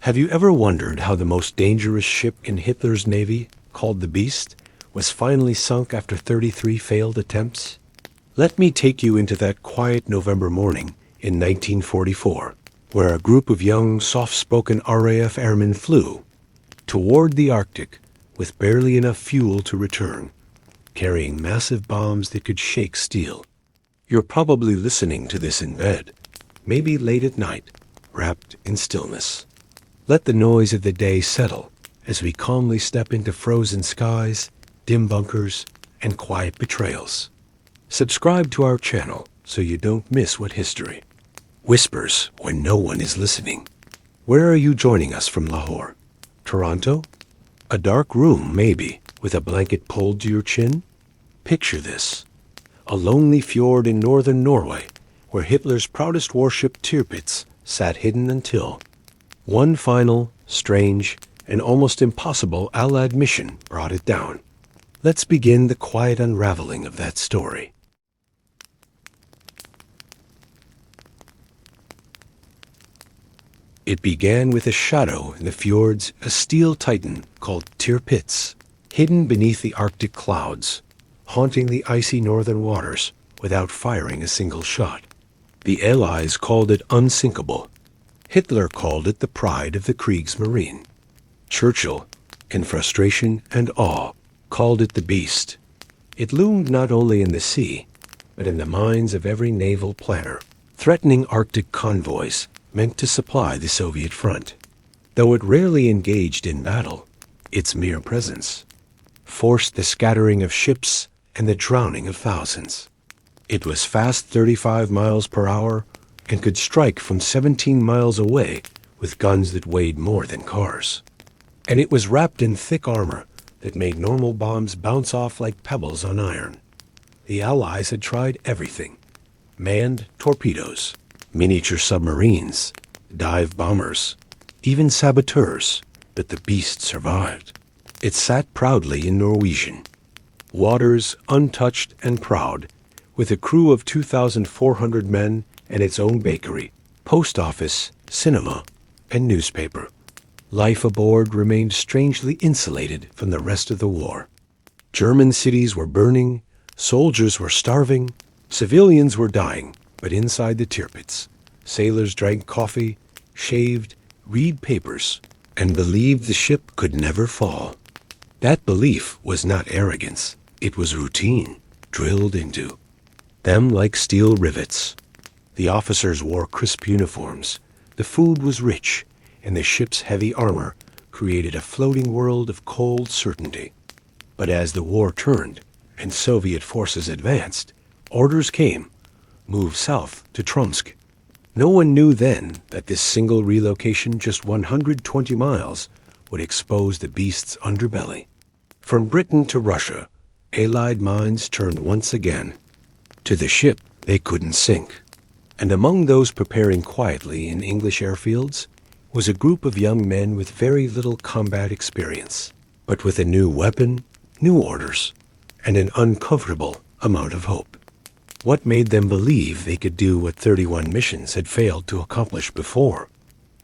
Have you ever wondered how the most dangerous ship in Hitler's navy, called the Beast, was finally sunk after 33 failed attempts? Let me take you into that quiet November morning in 1944, where a group of young, soft-spoken RAF airmen flew toward the Arctic with barely enough fuel to return, carrying massive bombs that could shake steel. You're probably listening to this in bed, maybe late at night, wrapped in stillness. Let the noise of the day settle as we calmly step into frozen skies, dim bunkers, and quiet betrayals. Subscribe to our channel so you don't miss what history whispers when no one is listening. Where are you joining us from, Lahore? Toronto? A dark room, maybe, with a blanket pulled to your chin? Picture this. A lonely fjord in northern Norway, where Hitler's proudest warship Tirpitz sat hidden until one final, strange, and almost impossible Allied mission brought it down. Let's begin the quiet unraveling of that story. It began with a shadow in the fjords, a steel titan called Tirpitz, hidden beneath the Arctic clouds, haunting the icy northern waters without firing a single shot. The Allies called it unsinkable. Hitler called it the pride of the Kriegsmarine. Churchill, in frustration and awe, called it the Beast. It loomed not only in the sea, but in the minds of every naval planner, threatening Arctic convoys meant to supply the Soviet front. Though it rarely engaged in battle, its mere presence forced the scattering of ships and the drowning of thousands. It was fast 35 miles per hour and could strike from 17 miles away with guns that weighed more than cars. And it was wrapped in thick armor that made normal bombs bounce off like pebbles on iron. The Allies had tried everything: manned torpedoes, miniature submarines, dive bombers, even saboteurs, but the Beast survived. It sat proudly in Norwegian waters, untouched and proud, with a crew of 2,400 men and its own bakery, post office, cinema, and newspaper. Life aboard remained strangely insulated from the rest of the war. German cities were burning, soldiers were starving, civilians were dying, but inside the Tirpitz, sailors drank coffee, shaved, read papers, and believed the ship could never fall. That belief was not arrogance. It was routine, drilled into them like steel rivets. The officers wore crisp uniforms, the food was rich, and the ship's heavy armor created a floating world of cold certainty. But as the war turned and Soviet forces advanced, orders came: move south to Tromsk. No one knew then that this single relocation, just 120 miles, would expose the Beast's underbelly. From Britain to Russia, Allied minds turned once again to the ship they couldn't sink. And among those preparing quietly in English airfields was a group of young men with very little combat experience, but with a new weapon, new orders, and an uncomfortable amount of hope. What made them believe they could do what 31 missions had failed to accomplish before?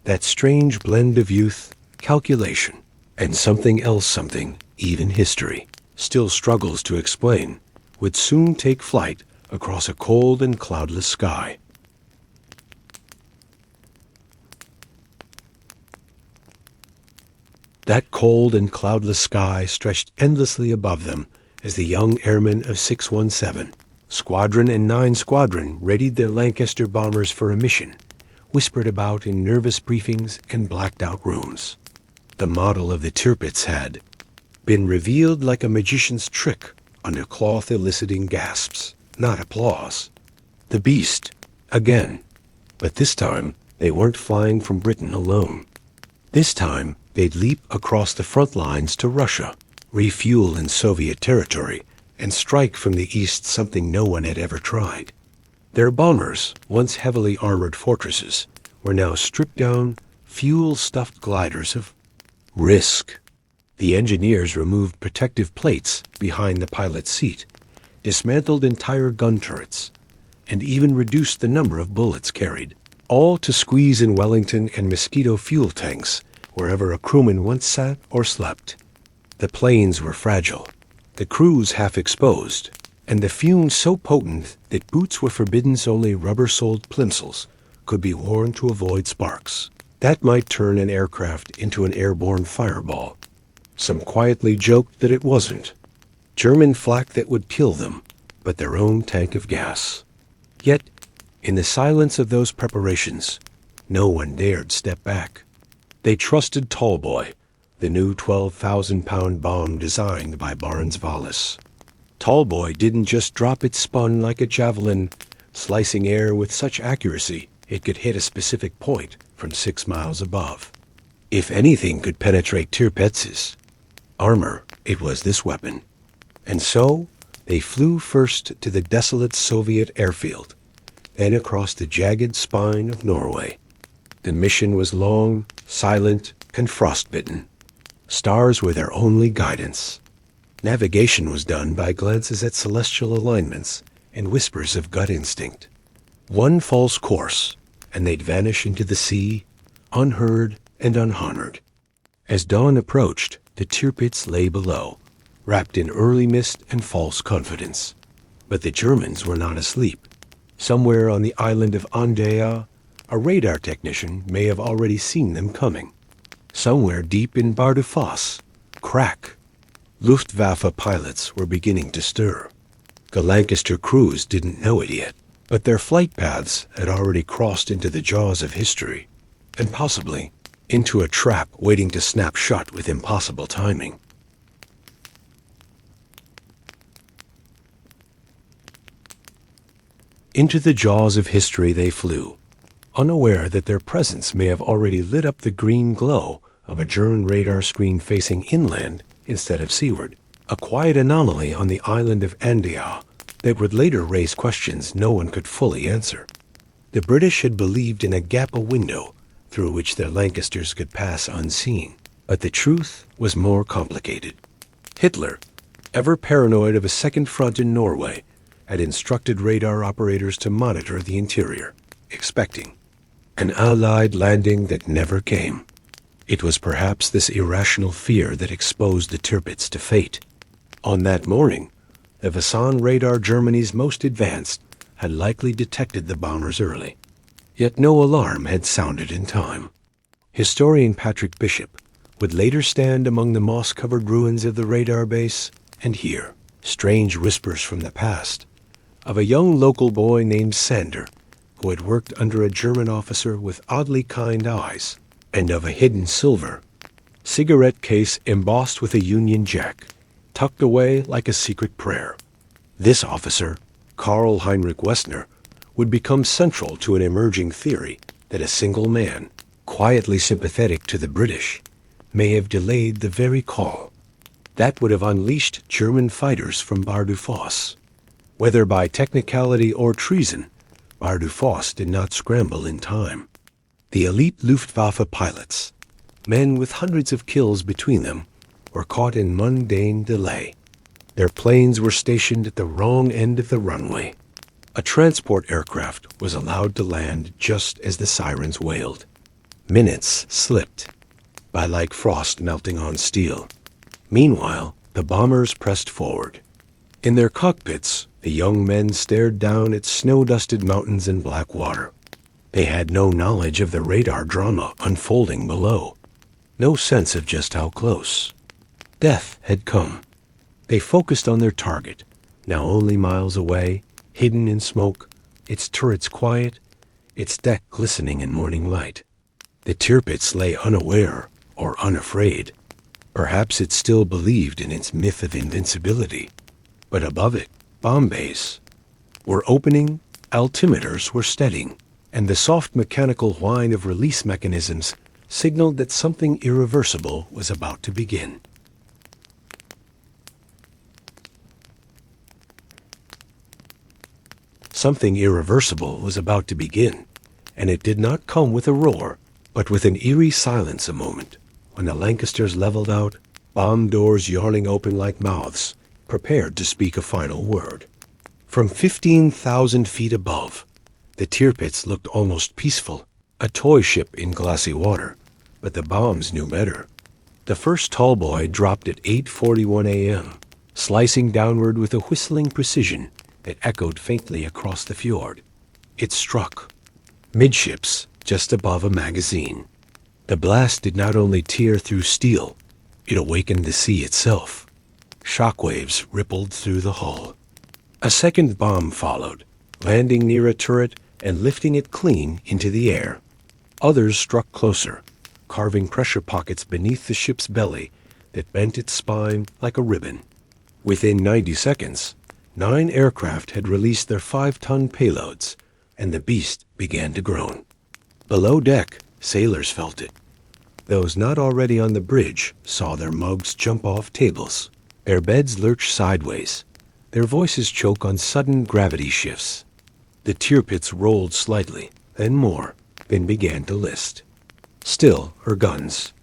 That strange blend of youth, calculation, and something else, even history still struggles to explain, would soon take flight across a cold and cloudless sky. That cold and cloudless sky stretched endlessly above them as the young airmen of 617, Squadron and 9 Squadron, readied their Lancaster bombers for a mission, whispered about in nervous briefings and blacked-out rooms. The model of the Tirpitz had been revealed like a magician's trick under cloth eliciting gasps, not applause. The Beast, again. But this time, they weren't flying from Britain alone. This time, they'd leap across the front lines to Russia, refuel in Soviet territory, and strike from the east something no one had ever tried. Their bombers, once heavily armored fortresses, were now stripped-down, fuel-stuffed gliders of risk. The engineers removed protective plates behind the pilot's seat, dismantled entire gun turrets, and even reduced the number of bullets carried, all to squeeze in Wellington and Mosquito fuel tanks wherever a crewman once sat or slept. The planes were fragile, the crews half exposed, and the fumes so potent that boots were forbidden so only rubber-soled plimsolls could be worn to avoid sparks. That might turn an aircraft into an airborne fireball. Some quietly joked that it wasn't. German flak that would kill them, but their own tank of gas. Yet, in the silence of those preparations, no one dared step back. They trusted Tallboy, the new 12,000-pound bomb designed by Barnes Wallis. Tallboy didn't just drop it spun like a javelin, slicing air with such accuracy it could hit a specific point from 6 miles above. If anything could penetrate Tirpitz's armor, it was this weapon. And so, they flew first to the desolate Soviet airfield, then across the jagged spine of Norway. The mission was long, silent, and frostbitten. Stars were their only guidance. Navigation was done by glances at celestial alignments and whispers of gut instinct. One false course, and they'd vanish into the sea, unheard and unhonored. As dawn approached, the Tirpitz lay below, wrapped in early mist and false confidence. But the Germans were not asleep. Somewhere on the island of Andea, a radar technician may have already seen them coming. Somewhere deep in Bardufoss, crack, Luftwaffe pilots were beginning to stir. The Lancaster crews didn't know it yet, but their flight paths had already crossed into the jaws of history, and possibly into a trap waiting to snap shut with impossible timing. Into the jaws of history they flew, unaware that their presence may have already lit up the green glow of a German radar screen facing inland instead of seaward, a quiet anomaly on the island of Andea that would later raise questions no one could fully answer. The British had believed in a gap, a window, through which their Lancasters could pass unseen, but the truth was more complicated. Hitler, ever paranoid of a second front in Norway, had instructed radar operators to monitor the interior, expecting an Allied landing that never came. It was perhaps this irrational fear that exposed the Tirpitz to fate. On that morning, the Vasan radar, Germany's most advanced, had likely detected the bombers early. Yet no alarm had sounded in time. Historian Patrick Bishop would later stand among the moss-covered ruins of the radar base and hear strange whispers from the past of a young local boy named Sander who had worked under a German officer with oddly kind eyes, and of a hidden silver cigarette case embossed with a Union Jack, tucked away like a secret prayer. This officer, Karl Heinrich Wessner, would become central to an emerging theory that a single man, quietly sympathetic to the British, may have delayed the very call that would have unleashed German fighters from Bardufoss. Whether by technicality or treason, Bardufoss did not scramble in time. The elite Luftwaffe pilots, men with hundreds of kills between them, were caught in mundane delay. Their planes were stationed at the wrong end of the runway. A transport aircraft was allowed to land just as the sirens wailed. Minutes slipped by like frost melting on steel. Meanwhile, the bombers pressed forward. In their cockpits, the young men stared down at snow-dusted mountains and black water. They had no knowledge of the radar drama unfolding below, no sense of just how close. Death had come. They focused on their target, now only miles away, hidden in smoke, its turrets quiet, its deck glistening in morning light. The Tirpitz lay unaware or unafraid. Perhaps it still believed in its myth of invincibility. But above it, bomb bays were opening, altimeters were steadying, and the soft mechanical whine of release mechanisms signaled that something irreversible was about to begin. Something irreversible was about to begin, and it did not come with a roar, but with an eerie silence a moment, when the Lancasters leveled out, bomb doors yawning open like mouths, prepared to speak a final word. From 15,000 feet above, the Tirpitz looked almost peaceful, a toy ship in glassy water, But the bombs knew better. The first Tallboy dropped at 8:41 a.m., slicing downward with a whistling precision that echoed faintly across the fjord. It struck midships, just above a magazine. The blast did not only tear through steel, it awakened the sea itself. Shockwaves rippled through the hull. A second bomb followed, landing near a turret and lifting it clean into the air. Others struck closer, carving pressure pockets beneath the ship's belly that bent its spine like a ribbon. Within 90 seconds, 9 aircraft had released their 5-ton payloads, and the beast began to groan. Below deck, sailors felt it. Those not already on the bridge saw their mugs jump off tables, their beds lurch sideways, their voices choke on sudden gravity shifts. The Tirpitz rolled slightly, then more, then began to list. Still, her guns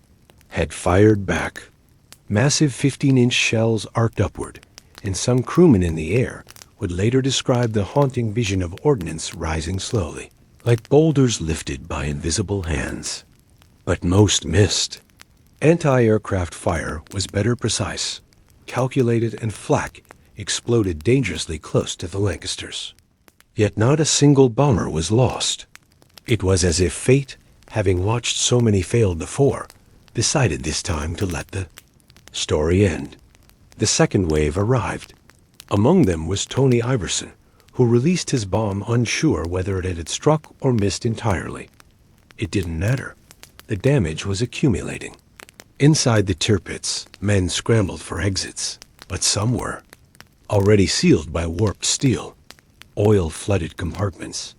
had fired back. Massive 15-inch shells arced upward, and some crewmen in the air would later describe the haunting vision of ordnance rising slowly, like boulders lifted by invisible hands. But most missed. Anti-aircraft fire was better precise. Calculated and flak exploded dangerously close to the Lancasters. Yet not a single bomber was lost. It was as if fate, having watched so many fail before, decided this time to let the story end. The second wave arrived. Among them was Tony Iverson, who released his bomb unsure whether it had struck or missed entirely. It didn't matter. The damage was accumulating. Inside the Tirpitz, men scrambled for exits, but some were already sealed by warped steel. Oil flooded compartments.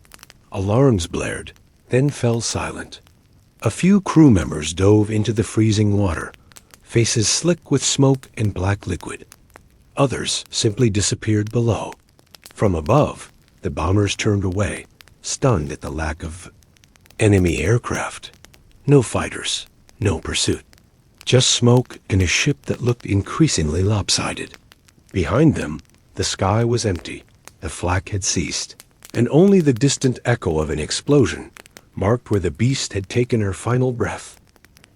Alarms blared, then fell silent. A few crew members dove into the freezing water, faces slick with smoke and black liquid. Others simply disappeared below. From above, the bombers turned away, stunned at the lack of enemy aircraft. No fighters, no pursuit. Just smoke and a ship that looked increasingly lopsided. Behind them, the sky was empty. The flak had ceased, and only the distant echo of an explosion marked where the beast had taken her final breath.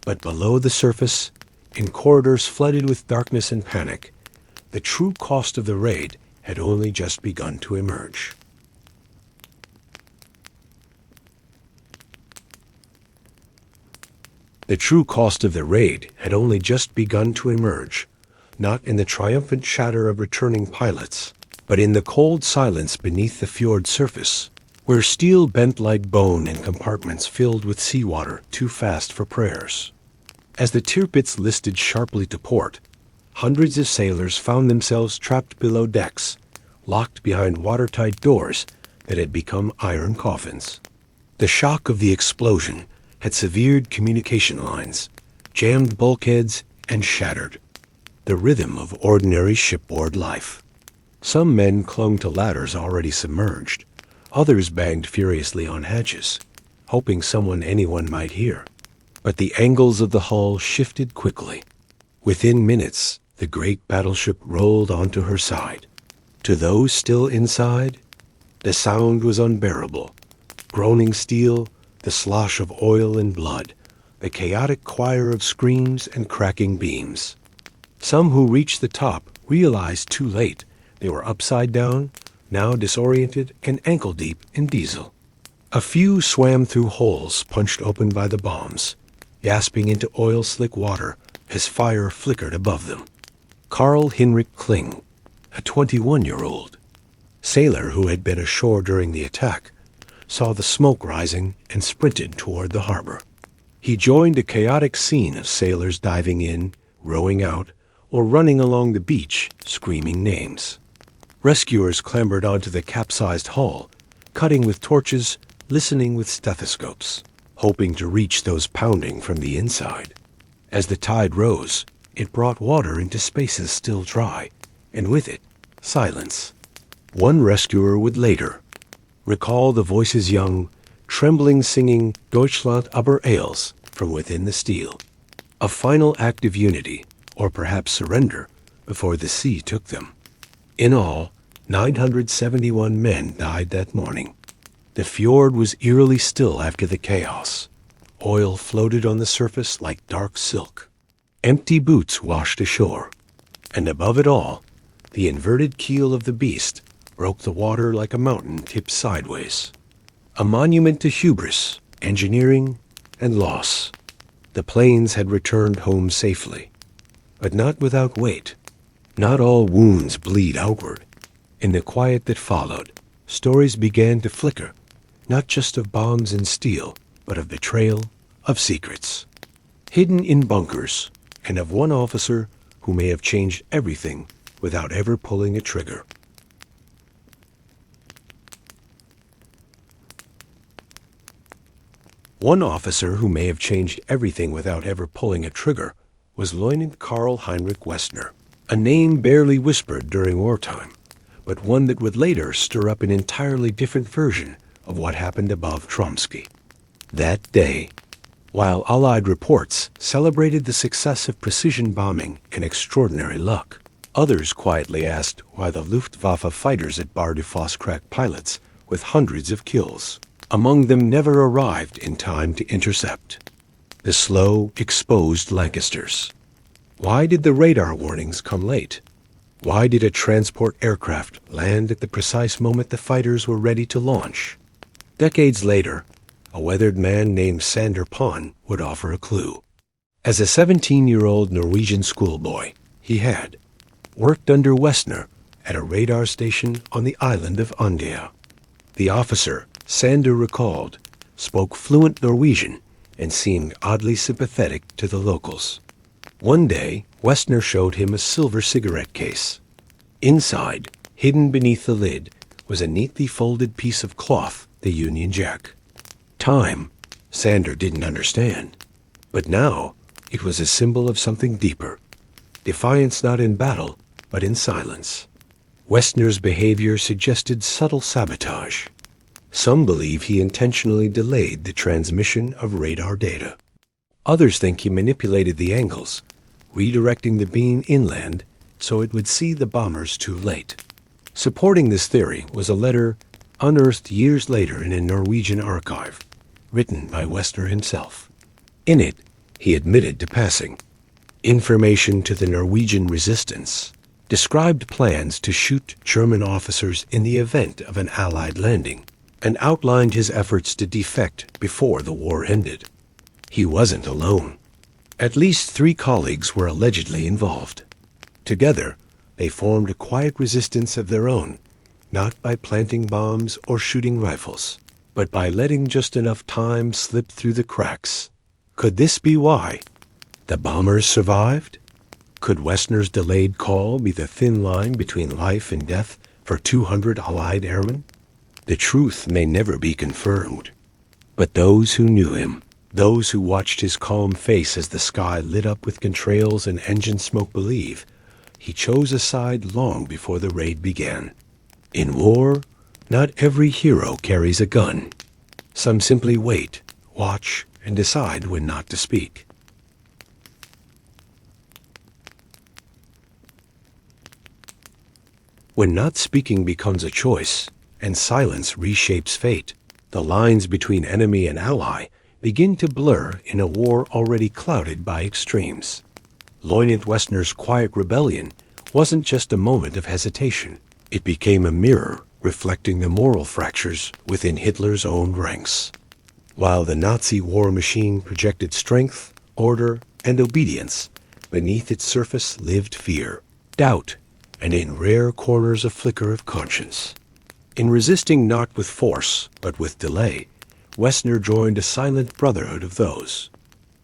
But below the surface, in corridors flooded with darkness and panic, the true cost of the raid had only just begun to emerge. The true cost of the raid had only just begun to emerge, not in the triumphant chatter of returning pilots, but in the cold silence beneath the fjord surface, where steel bent like bone in compartments filled with seawater too fast for prayers. As the Tirpitz listed sharply to port, hundreds of sailors found themselves trapped below decks, locked behind watertight doors that had become iron coffins. The shock of the explosion had severed communication lines, jammed bulkheads, and shattered the rhythm of ordinary shipboard life. Some men clung to ladders already submerged. Others banged furiously on hatches, hoping anyone might hear. But the angles of the hull shifted quickly. Within minutes, the great battleship rolled onto her side. To those still inside, the sound was unbearable. Groaning steel, the slosh of oil and blood, the chaotic choir of screams and cracking beams. Some who reached the top realized too late they were upside down, now disoriented and ankle-deep in diesel. A few swam through holes punched open by the bombs, gasping into oil-slick water as fire flickered above them. Karl Hinrich Kling, a 21-year-old sailor who had been ashore during the attack, saw the smoke rising and sprinted toward the harbor. He joined a chaotic scene of sailors diving in, rowing out, or running along the beach, screaming names. Rescuers clambered onto the capsized hull, cutting with torches, listening with stethoscopes, hoping to reach those pounding from the inside. As the tide rose, it brought water into spaces still dry, and with it, silence. One rescuer would later recall the voices young, trembling singing Deutschland über alles from within the steel. A final act of unity, or perhaps surrender, before the sea took them. In all, 971 men died that morning. The fjord was eerily still after the chaos. Oil floated on the surface like dark silk. Empty boots washed ashore. And above it all, the inverted keel of the beast broke the water like a mountain tipped sideways. A monument to hubris, engineering, and loss. The planes had returned home safely, but not without weight. Not all wounds bleed outward. In the quiet that followed, stories began to flicker, not just of bombs and steel, but of betrayal, of secrets, hidden in bunkers, and of one officer who may have changed everything without ever pulling a trigger. One officer who may have changed everything without ever pulling a trigger was Lieutenant Karl Heinrich Westner, a name barely whispered during wartime, but one that would later stir up an entirely different version of what happened above Tromsø. That day, while Allied reports celebrated the success of precision bombing and extraordinary luck, others quietly asked why the Luftwaffe fighters at Bar-du-Fosse cracked pilots with hundreds of kills. Among them never arrived in time to intercept. The slow, exposed Lancasters. Why did the radar warnings come late? Why did a transport aircraft land at the precise moment the fighters were ready to launch? Decades later, a weathered man named Sander Pahn would offer a clue. As a 17-year-old Norwegian schoolboy, he had worked under Westner at a radar station on the island of Andøya. The officer, Sander recalled, spoke fluent Norwegian and seemed oddly sympathetic to the locals. One day, Westner showed him a silver cigarette case. Inside, hidden beneath the lid, was a neatly folded piece of cloth, the Union Jack. Time, Sander didn't understand. But now, it was a symbol of something deeper. Defiance not in battle, but in silence. Westner's behavior suggested subtle sabotage. Some believe he intentionally delayed the transmission of radar data. Others think he manipulated the angles, redirecting the beam inland so it would see the bombers too late. Supporting this theory was a letter unearthed years later in a Norwegian archive, written by Westner himself. In it, he admitted to passing information to the Norwegian resistance, described plans to shoot German officers in the event of an Allied landing, and outlined his efforts to defect before the war ended. He wasn't alone. At least 3 colleagues were allegedly involved. Together, they formed a quiet resistance of their own, not by planting bombs or shooting rifles, but by letting just enough time slip through the cracks. Could this be why the bombers survived? Could Westner's delayed call be the thin line between life and death for 200 Allied airmen? The truth may never be confirmed, but those who knew him, those who watched his calm face as the sky lit up with contrails and engine smoke believe he chose a side long before the raid began. In war, not every hero carries a gun. Some simply wait, watch, and decide when not to speak. When not speaking becomes a choice, and silence reshapes fate, the lines between enemy and ally begin to blur in a war already clouded by extremes. Lieutenant Westner's quiet rebellion wasn't just a moment of hesitation. It became a mirror reflecting the moral fractures within Hitler's own ranks. While the Nazi war machine projected strength, order, and obedience, beneath its surface lived fear, doubt, and in rare corners a flicker of conscience. In resisting not with force, but with delay, Westner joined a silent brotherhood of those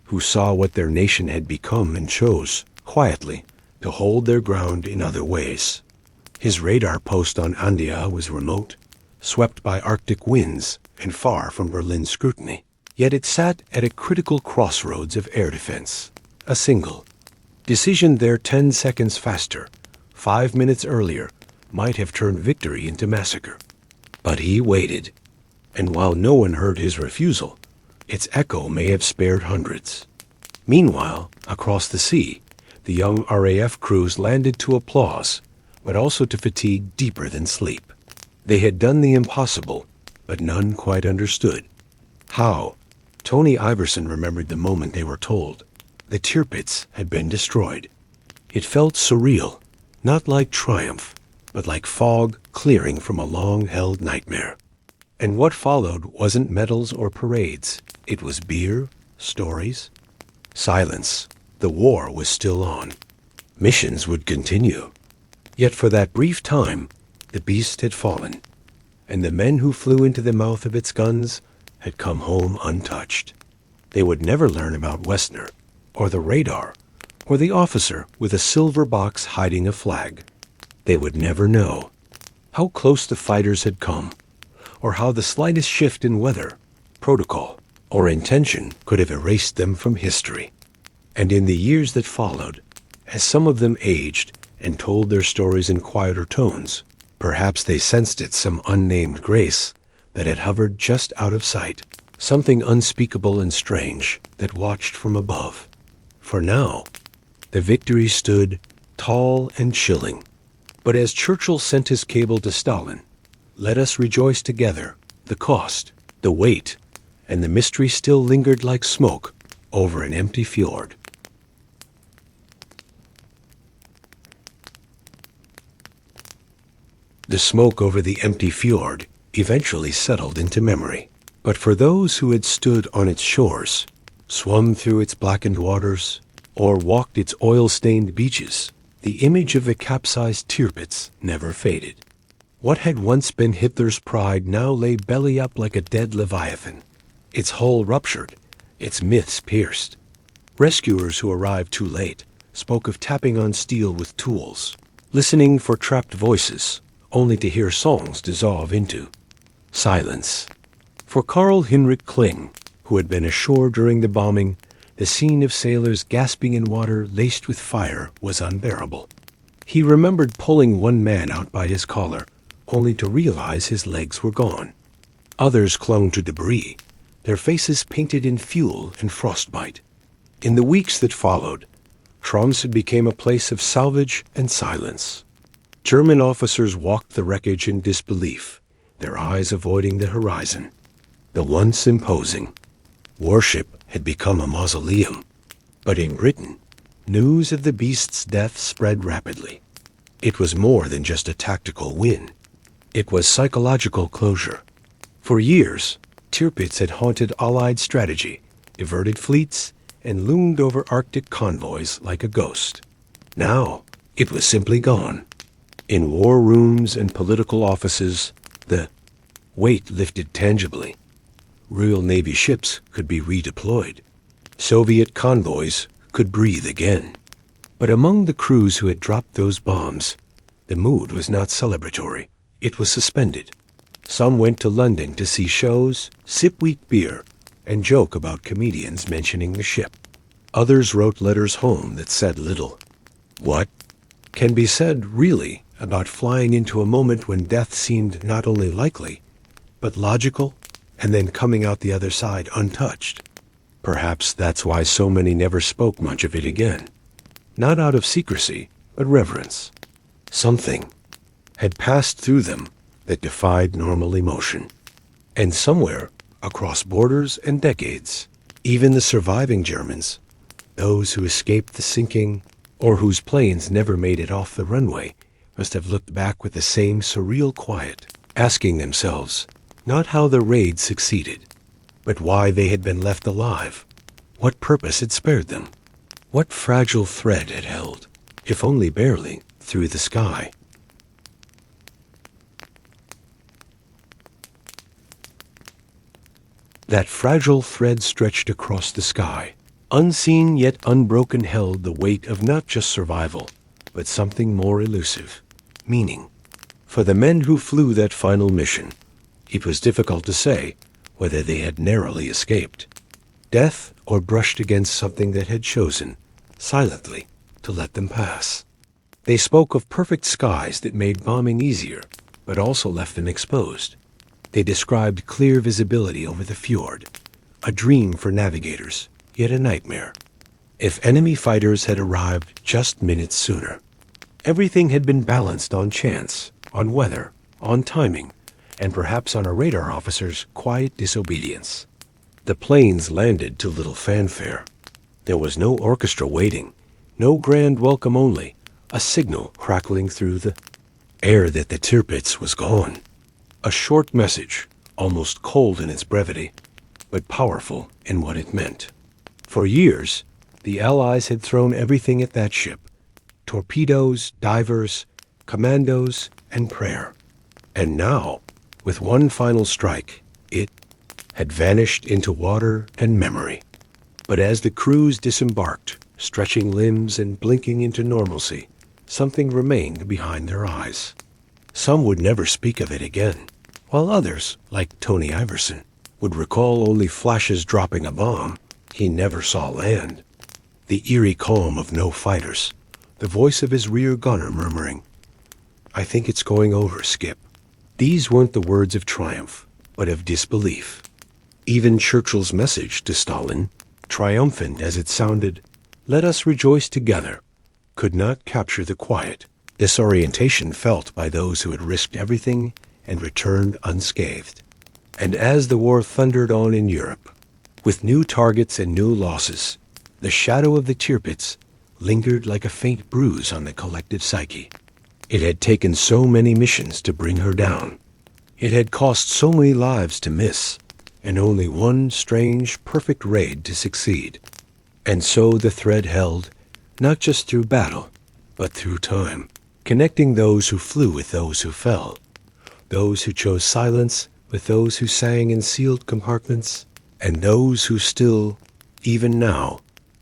who saw what their nation had become and chose, quietly, to hold their ground in other ways. His radar post on Andøya was remote, swept by Arctic winds and far from Berlin scrutiny. Yet it sat at a critical crossroads of air defense. A single decision there 10 seconds faster, 5 minutes earlier, might have turned victory into massacre. But he waited, and while no one heard his refusal, its echo may have spared hundreds. Meanwhile, across the sea, the young RAF crews landed to applause, but also to fatigue deeper than sleep. They had done the impossible, but none quite understood. How, Tony Iverson remembered the moment they were told the Tirpitz had been destroyed. It felt surreal, not like triumph, but like fog clearing from a long-held nightmare. And what followed wasn't medals or parades. It was beer, stories, silence. The war was still on. Missions would continue. Yet for that brief time, the beast had fallen, and the men who flew into the mouth of its guns had come home untouched. They would never learn about Westner, or the radar, or the officer with a silver box hiding a flag. They would never know how close the fighters had come, or how the slightest shift in weather, protocol, or intention could have erased them from history. And in the years that followed, as some of them aged and told their stories in quieter tones, perhaps they sensed it some unnamed grace that had hovered just out of sight, something unspeakable and strange that watched from above. For now, the victory stood tall and chilling. But as Churchill sent his cable to Stalin, let us rejoice together, the cost, the weight, and the mystery still lingered like smoke over an empty fjord. The smoke over the empty fjord eventually settled into memory. But for those who had stood on its shores, swum through its blackened waters, or walked its oil-stained beaches, the image of the capsized Tirpitz never faded. What had once been Hitler's pride now lay belly up like a dead leviathan, its hull ruptured, its myths pierced. Rescuers who arrived too late spoke of tapping on steel with tools, listening for trapped voices, only to hear songs dissolve into silence. For Karl Hinrich Kling, who had been ashore during the bombing, the scene of sailors gasping in water laced with fire was unbearable. He remembered pulling one man out by his collar, only to realize his legs were gone. Others clung to debris, their faces painted in fuel and frostbite. In the weeks that followed, Tromsø became a place of salvage and silence. German officers walked the wreckage in disbelief, their eyes avoiding the horizon. The once imposing warship had become a mausoleum. But in Britain, news of the beast's death spread rapidly. It was more than just a tactical win. It was psychological closure. For years, Tirpitz had haunted Allied strategy, diverted fleets, and loomed over Arctic convoys like a ghost. Now, it was simply gone. In war rooms and political offices, the weight lifted tangibly. Royal Navy ships could be redeployed. Soviet convoys could breathe again. But among the crews who had dropped those bombs, the mood was not celebratory. It was suspended. Some went to London to see shows, sip weak beer, and joke about comedians mentioning the ship. Others wrote letters home that said little. What can be said, really, about flying into a moment when death seemed not only likely, but logical, and then coming out the other side untouched? Perhaps that's why so many never spoke much of it again. Not out of secrecy, but reverence. Something had passed through them that defied normal emotion. And somewhere, across borders and decades, even the surviving Germans, those who escaped the sinking or whose planes never made it off the runway, must have looked back with the same surreal quiet, asking themselves not how the raid succeeded, but why they had been left alive, what purpose had spared them, what fragile thread had held, if only barely, through the sky. That fragile thread stretched across the sky, unseen yet unbroken, held the weight of not just survival, but something more elusive, meaning. For the men who flew that final mission, it was difficult to say whether they had narrowly escaped death or brushed against something that had chosen, silently, to let them pass. They spoke of perfect skies that made bombing easier, but also left them exposed. They described clear visibility over the fjord, a dream for navigators, yet a nightmare. If enemy fighters had arrived just minutes sooner, everything had been balanced on chance, on weather, on timing, and perhaps on a radar officer's quiet disobedience. The planes landed to little fanfare. There was no orchestra waiting, no grand welcome, only a signal crackling through the air that the Tirpitz was gone. A short message, almost cold in its brevity, but powerful in what it meant. For years, the Allies had thrown everything at that ship: torpedoes, divers, commandos, and prayer. And now, with one final strike, it had vanished into water and memory. But as the crews disembarked, stretching limbs and blinking into normalcy, something remained behind their eyes. Some would never speak of it again, while others, like Tony Iverson, would recall only flashes dropping a bomb he never saw land. The eerie calm of no fighters, the voice of his rear gunner murmuring, "I think it's going over, Skip." These weren't the words of triumph, but of disbelief. Even Churchill's message to Stalin, triumphant as it sounded, "Let us rejoice together," could not capture the quiet disorientation felt by those who had risked everything and returned unscathed. And as the war thundered on in Europe, with new targets and new losses, the shadow of the Tirpitz lingered like a faint bruise on the collective psyche. It had taken so many missions to bring her down. It had cost so many lives to miss, and only one strange, perfect raid to succeed. And so the thread held, not just through battle, but through time, connecting those who flew with those who fell, those who chose silence with those who sang in sealed compartments, and those who still, even now,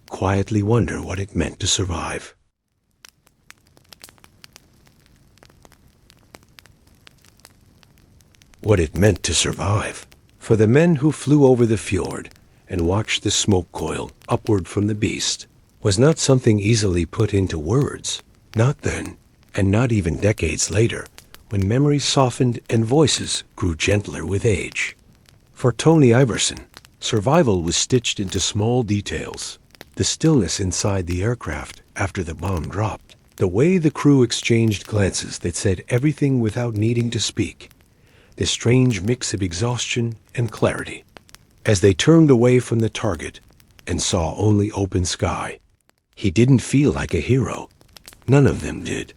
quietly wonder what it meant to survive. What it meant to survive. For the men who flew over the fjord and watched the smoke coil upward from the beast was not something easily put into words, not then, and not even decades later, when memories softened and voices grew gentler with age. For Tony Iverson, survival was stitched into small details: the stillness inside the aircraft after the bomb dropped, the way the crew exchanged glances that said everything without needing to speak, the strange mix of exhaustion and clarity, as they turned away from the target and saw only open sky. He didn't feel like a hero. None of them did.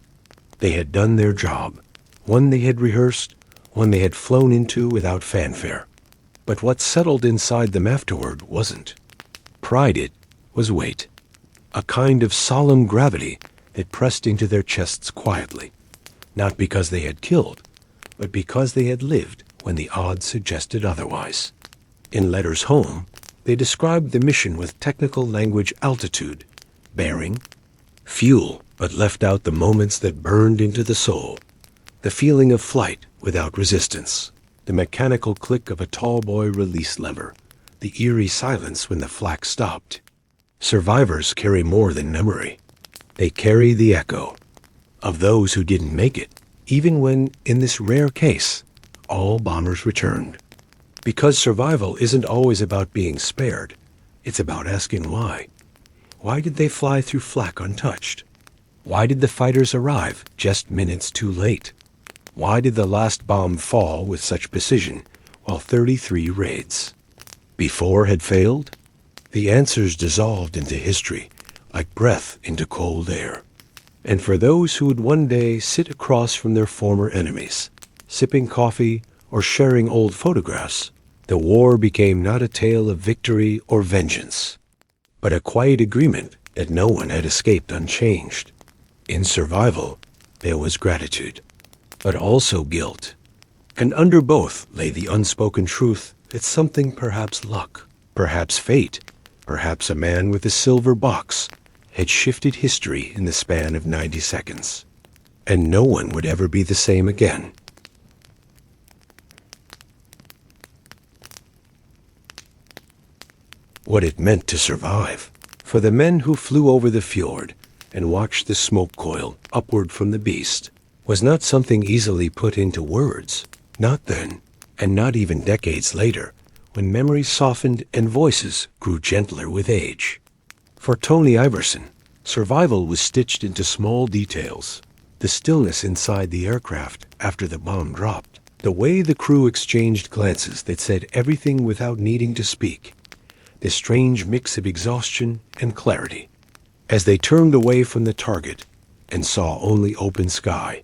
They had done their job, one they had rehearsed, one they had flown into without fanfare. But what settled inside them afterward wasn't pride, it was weight, a kind of solemn gravity that pressed into their chests quietly, not because they had killed, but because they had lived when the odds suggested otherwise. In letters home, they described the mission with technical language: altitude, bearing, fuel, but left out the moments that burned into the soul, the feeling of flight without resistance, the mechanical click of a Tallboy release lever, the eerie silence when the flak stopped. Survivors carry more than memory. They carry the echo of those who didn't make it, even when, in this rare case, all bombers returned. Because survival isn't always about being spared, it's about asking why. Why did they fly through flak untouched? Why did the fighters arrive just minutes too late? Why did the last bomb fall with such precision while 33 raids before had failed? The answers dissolved into history like breath into cold air. And for those who would one day sit across from their former enemies, sipping coffee or sharing old photographs, the war became not a tale of victory or vengeance, but a quiet agreement that no one had escaped unchanged. In survival, there was gratitude, but also guilt. And under both lay the unspoken truth that something, perhaps luck, perhaps fate, perhaps a man with a silver box, had shifted history in the span of 90 seconds, and no one would ever be the same again. What it meant to survive. For the men who flew over the fjord and watched the smoke coil upward from the beast was not something easily put into words, not then, and not even decades later, when memories softened and voices grew gentler with age. For Tony Iverson, survival was stitched into small details: the stillness inside the aircraft after the bomb dropped, the way the crew exchanged glances that said everything without needing to speak, this strange mix of exhaustion and clarity. As they turned away from the target and saw only open sky,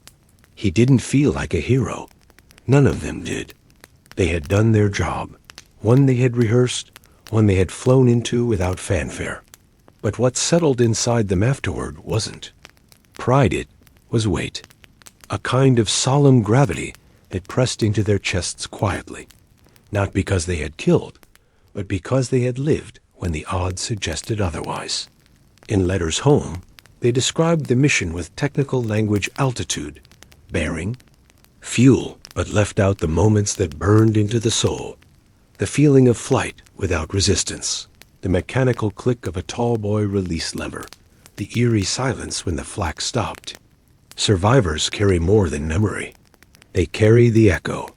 he didn't feel like a hero. None of them did. They had done their job, one they had rehearsed, one they had flown into without fanfare. But what settled inside them afterward wasn't pride, it was weight, a kind of solemn gravity that pressed into their chests quietly, not because they had killed, but because they had lived when the odds suggested otherwise. In letters home, they described the mission with technical language: altitude, bearing, fuel, but left out the moments that burned into the soul, the feeling of flight without resistance, the mechanical click of a Tallboy release lever, the eerie silence when the flak stopped. Survivors carry more than memory. They carry the echo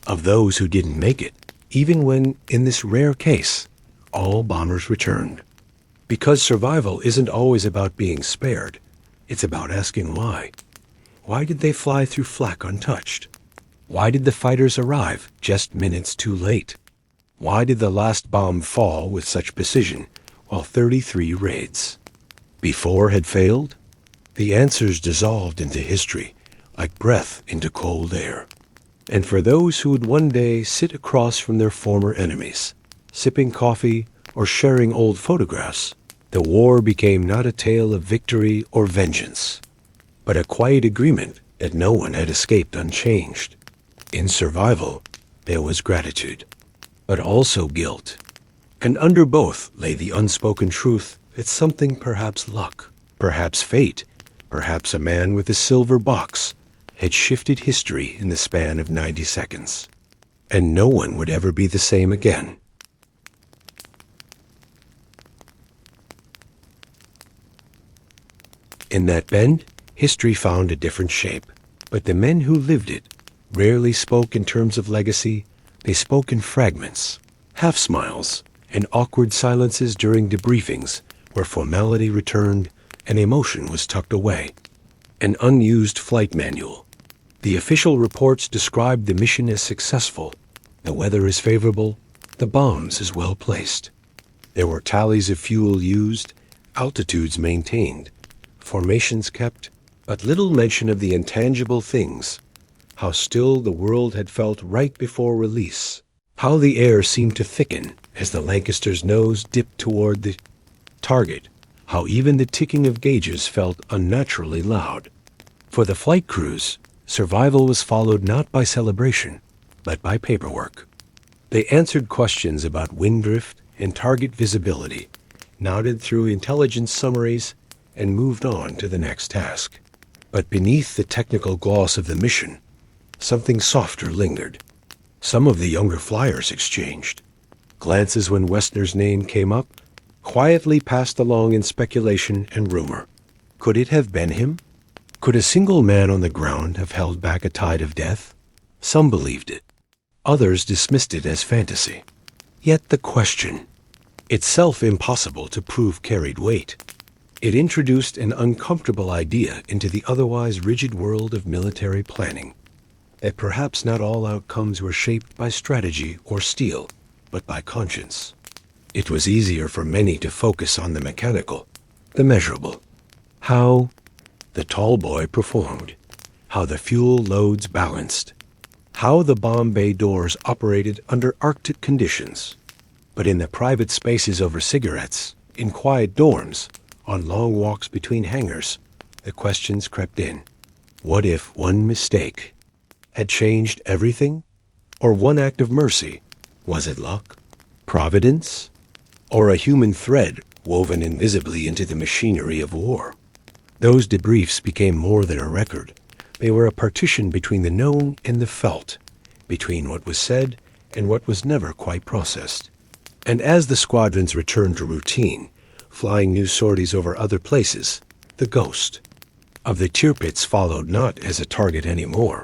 of those who didn't make it, even when, in this rare case, all bombers returned. Because survival isn't always about being spared, it's about asking why. Why did they fly through flak untouched? Why did the fighters arrive just minutes too late? Why did the last bomb fall with such precision while 33 raids before had failed? The answers dissolved into history like breath into cold air. And for those who would one day sit across from their former enemies, sipping coffee or sharing old photographs, the war became not a tale of victory or vengeance, but a quiet agreement that no one had escaped unchanged. In survival, there was gratitude, but also guilt. And under both lay the unspoken truth that something, perhaps luck, perhaps fate, perhaps a man with a silver box, had shifted history in the span of 90 seconds. And no one would ever be the same again. In that bend, history found a different shape, but the men who lived it rarely spoke in terms of legacy. They spoke in fragments, half-smiles, and awkward silences during debriefings where formality returned and emotion was tucked away. An unused flight manual. The official reports described the mission as successful. The weather is favorable, the bombs as well placed. There were tallies of fuel used, altitudes maintained, formations kept, but little mention of the intangible things. How still the world had felt right before release. How the air seemed to thicken as the Lancaster's nose dipped toward the target. How even the ticking of gauges felt unnaturally loud. For the flight crews, survival was followed not by celebration, but by paperwork. They answered questions about wind drift and target visibility, nodded through intelligence summaries, and moved on to the next task. But beneath the technical gloss of the mission, something softer lingered. Some of the younger flyers exchanged glances when Westner's name came up, quietly passed along in speculation and rumor. Could it have been him? Could a single man on the ground have held back a tide of death? Some believed it. Others dismissed it as fantasy. Yet the question, itself impossible to prove, carried weight. It introduced an uncomfortable idea into the otherwise rigid world of military planning, that perhaps not all outcomes were shaped by strategy or steel, but by conscience. It was easier for many to focus on the mechanical, the measurable. How the Tallboy performed, how the fuel loads balanced, how the bomb bay doors operated under Arctic conditions. But in the private spaces over cigarettes, in quiet dorms, on long walks between hangars, the questions crept in. What if one mistake had changed everything? Or one act of mercy? Was it luck? Providence? Or a human thread woven invisibly into the machinery of war? Those debriefs became more than a record. They were a partition between the known and the felt, between what was said and what was never quite processed. And as the squadrons returned to routine, flying new sorties over other places, the ghost of the Tirpitz followed not as a target anymore,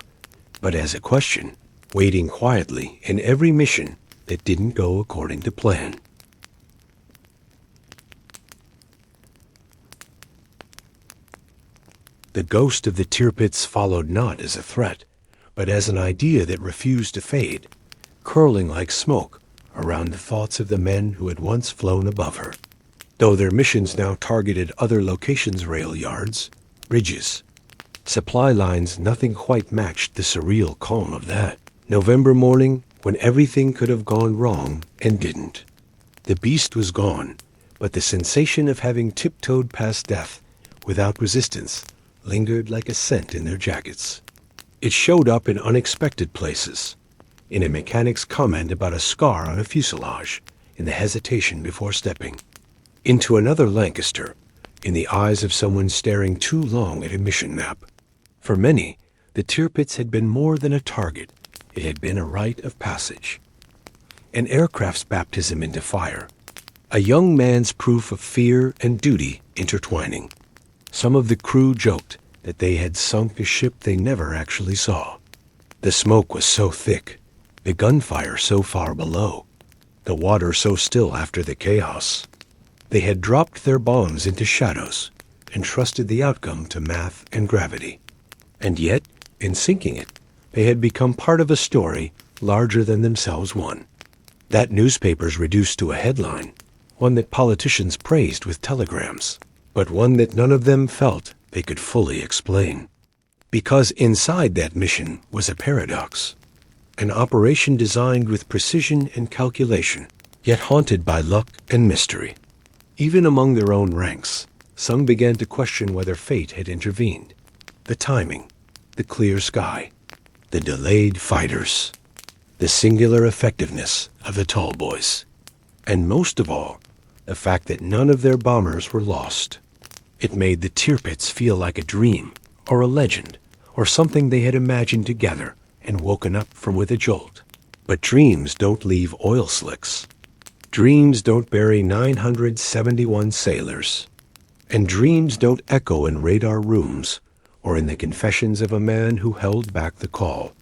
but as a question, waiting quietly in every mission that didn't go according to plan. The ghost of the Tirpitz followed not as a threat, but as an idea that refused to fade, curling like smoke around the thoughts of the men who had once flown above her. Though their missions now targeted other locations' rail yards, bridges, supply lines, nothing quite matched the surreal calm of that November morning when everything could have gone wrong and didn't. The beast was gone, but the sensation of having tiptoed past death without resistance lingered like a scent in their jackets. It showed up in unexpected places, in a mechanic's comment about a scar on a fuselage, in the hesitation before stepping, into another Lancaster, in the eyes of someone staring too long at a mission map. For many, the Tirpitz had been more than a target. It had been a rite of passage. An aircraft's baptism into fire. A young man's proof of fear and duty intertwining. Some of the crew joked that they had sunk a ship they never actually saw. The smoke was so thick, the gunfire so far below, the water so still after the chaos. They had dropped their bombs into shadows and trusted the outcome to math and gravity. And yet, in sinking it, they had become part of a story larger than themselves one. That newspapers reduced to a headline, one that politicians praised with telegrams, but one that none of them felt they could fully explain. Because inside that mission was a paradox, an operation designed with precision and calculation, yet haunted by luck and mystery. Even among their own ranks, some began to question whether fate had intervened. The timing, the clear sky, the delayed fighters, the singular effectiveness of the Tallboys, and most of all, the fact that none of their bombers were lost. It made the Tirpitz feel like a dream, or a legend, or something they had imagined together and woken up from with a jolt. But dreams don't leave oil slicks. Dreams don't bury 971 sailors. And dreams don't echo in radar rooms or in the confessions of a man who held back the call.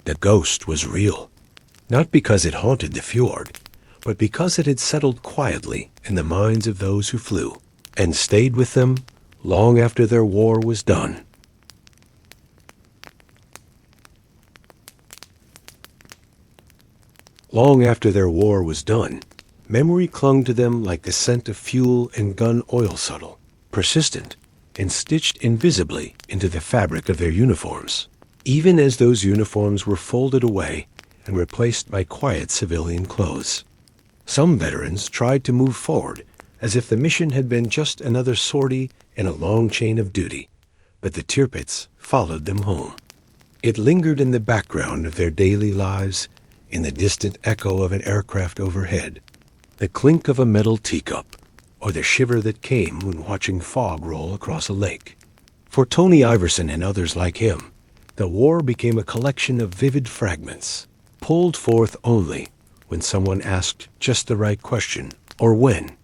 The ghost was real, not because it haunted the fjord, but because it had settled quietly in the minds of those who flew, and stayed with them long after their war was done. Long after their war was done, memory clung to them like the scent of fuel and gun oil subtle, persistent, and stitched invisibly into the fabric of their uniforms, even as those uniforms were folded away and replaced by quiet civilian clothes. Some veterans tried to move forward as if the mission had been just another sortie in a long chain of duty, but the Tirpitz followed them home. It lingered in the background of their daily lives, in the distant echo of an aircraft overhead, the clink of a metal teacup, or the shiver that came when watching fog roll across a lake. For Tony Iverson and others like him, the war became a collection of vivid fragments, pulled forth only when someone asked just the right question, or when.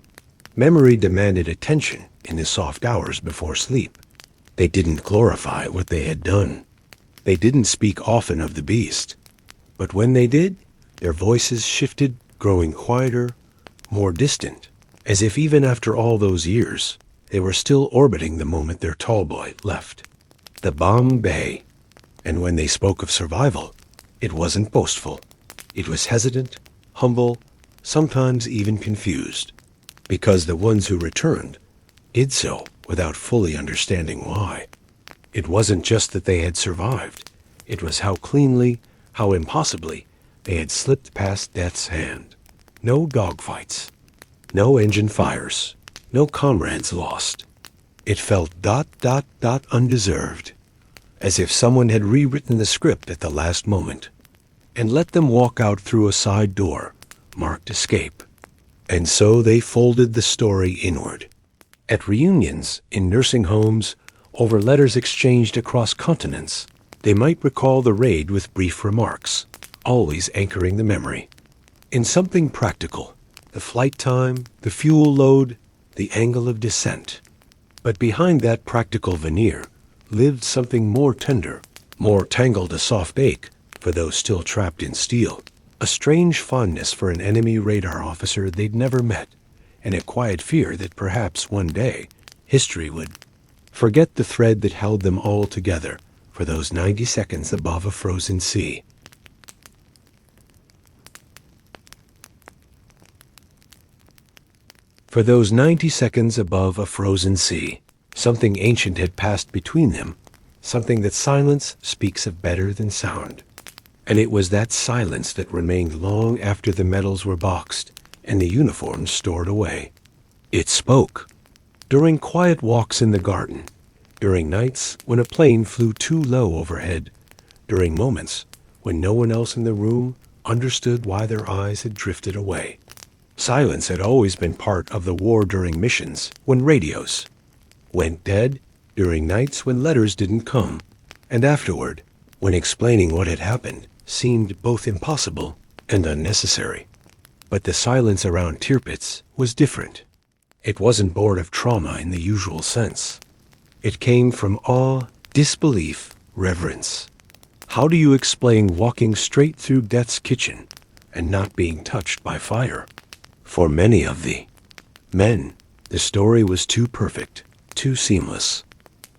Memory demanded attention in the soft hours before sleep. They didn't glorify what they had done. They didn't speak often of the beast. But when they did, their voices shifted, growing quieter, more distant, as if even after all those years, they were still orbiting the moment their Tallboy left. The bomb bay. And when they spoke of survival, it wasn't boastful. It was hesitant, humble, sometimes even confused, because the ones who returned did so without fully understanding why. It wasn't just that they had survived. It was how cleanly, how impossibly, they had slipped past death's hand. No dogfights, no engine fires, no comrades lost. It felt ... undeserved, as if someone had rewritten the script at the last moment, and let them walk out through a side door, marked escape. And so they folded the story inward. At reunions, in nursing homes, over letters exchanged across continents, they might recall the raid with brief remarks, always anchoring the memory in something practical, the flight time, the fuel load, the angle of descent. But behind that practical veneer lived something more tender, more tangled a soft ache for those still trapped in steel, a strange fondness for an enemy radar officer they'd never met, and a quiet fear that perhaps one day history would forget the thread that held them all together for those 90 seconds above a frozen sea. For those 90 seconds above a frozen sea, something ancient had passed between them, something that silence speaks of better than sound. And it was that silence that remained long after the medals were boxed and the uniforms stored away. It spoke. During quiet walks in the garden, during nights when a plane flew too low overhead, during moments when no one else in the room understood why their eyes had drifted away. Silence had always been part of the war during missions, when radios went dead, during nights when letters didn't come, and afterward, when explaining what had happened seemed both impossible and unnecessary. But the silence around Tirpitz was different. It wasn't born of trauma in the usual sense. It came from awe, disbelief, reverence. How do you explain walking straight through death's kitchen and not being touched by fire? For many of the men, the story was too perfect, too seamless.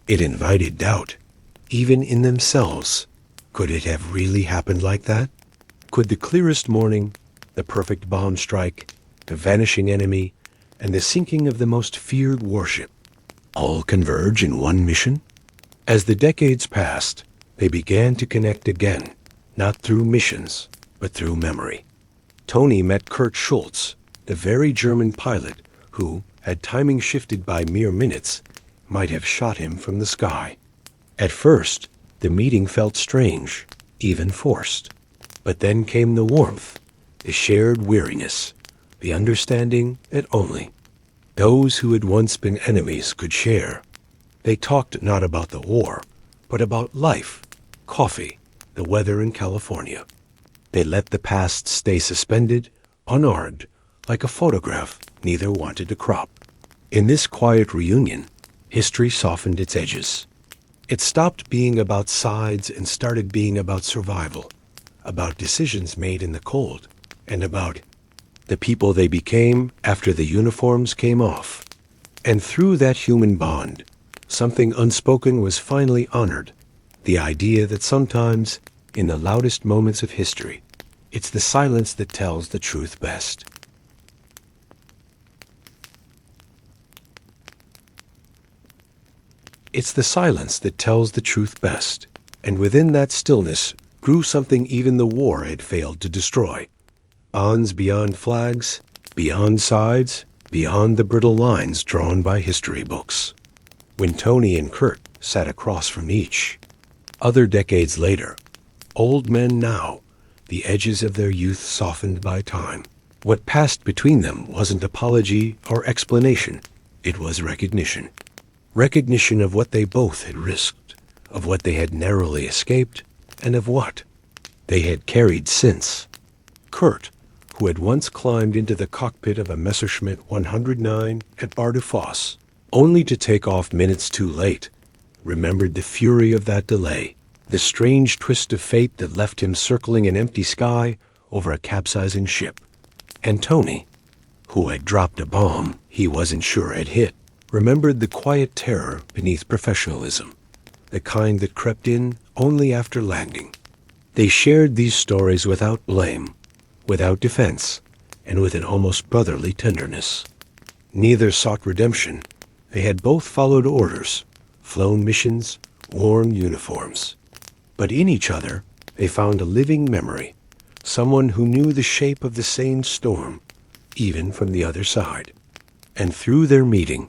It invited doubt, even in themselves. Could it have really happened like that? Could the clearest morning, the perfect bomb strike, the vanishing enemy, and the sinking of the most feared warship all converge in one mission? As the decades passed, they began to connect again, not through missions, but through memory. Tony met Kurt Schultz, the very German pilot who, had timing shifted by mere minutes, might have shot him from the sky. At first, the meeting felt strange, even forced. But then came the warmth, the shared weariness, the understanding that only those who had once been enemies could share. They talked not about the war, but about life, coffee, the weather in California. They let the past stay suspended, unarmed, like a photograph neither wanted to crop. In this quiet reunion, history softened its edges. It stopped being about sides and started being about survival, about decisions made in the cold, and about the people they became after the uniforms came off. And through that human bond, something unspoken was finally honored, the idea that sometimes, in the loudest moments of history, it's the silence that tells the truth best. It's the silence that tells the truth best, and within that stillness grew something even the war had failed to destroy. Bonds beyond flags, beyond sides, beyond the brittle lines drawn by history books. When Tony and Kurt sat across from each, other decades later, old men now, the edges of their youth softened by time. What passed between them wasn't apology or explanation, it was recognition. Recognition of what they both had risked, of what they had narrowly escaped, and of what they had carried since. Kurt, who had once climbed into the cockpit of a Messerschmitt 109 at Bardufoss, only to take off minutes too late, remembered the fury of that delay, the strange twist of fate that left him circling an empty sky over a capsizing ship. And Tony, who had dropped a bomb he wasn't sure had hit, remembered the quiet terror beneath professionalism, the kind that crept in only after landing. They shared these stories without blame, without defense, and with an almost brotherly tenderness. Neither sought redemption. They had both followed orders, flown missions, worn uniforms. But in each other, they found a living memory, someone who knew the shape of the same storm, even from the other side. And through their meeting,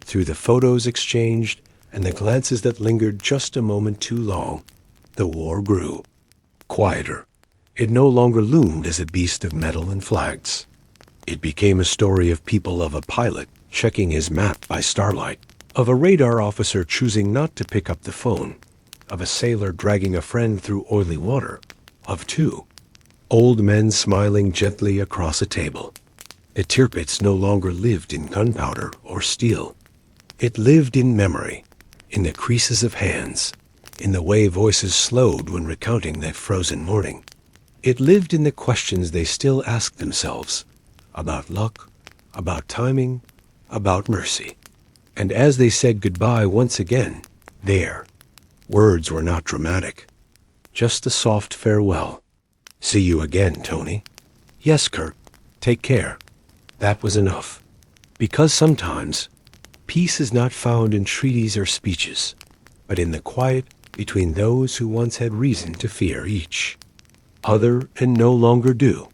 through the photos exchanged and the glances that lingered just a moment too long, the war grew. Quieter. It no longer loomed as a beast of metal and flags. It became a story of people, of a pilot checking his map by starlight, of a radar officer choosing not to pick up the phone, of a sailor dragging a friend through oily water, of two old men smiling gently across a table. The Tirpitz no longer lived in gunpowder or steel. It lived in memory, in the creases of hands, in the way voices slowed when recounting that frozen morning. It lived in the questions they still asked themselves, about luck, about timing, about mercy. And as they said goodbye once again, there, words were not dramatic, just a soft farewell. See you again, Tony. Yes, Kurt. Take care. That was enough. Because sometimes peace is not found in treaties or speeches, but in the quiet between those who once had reason to fear each other and no longer do.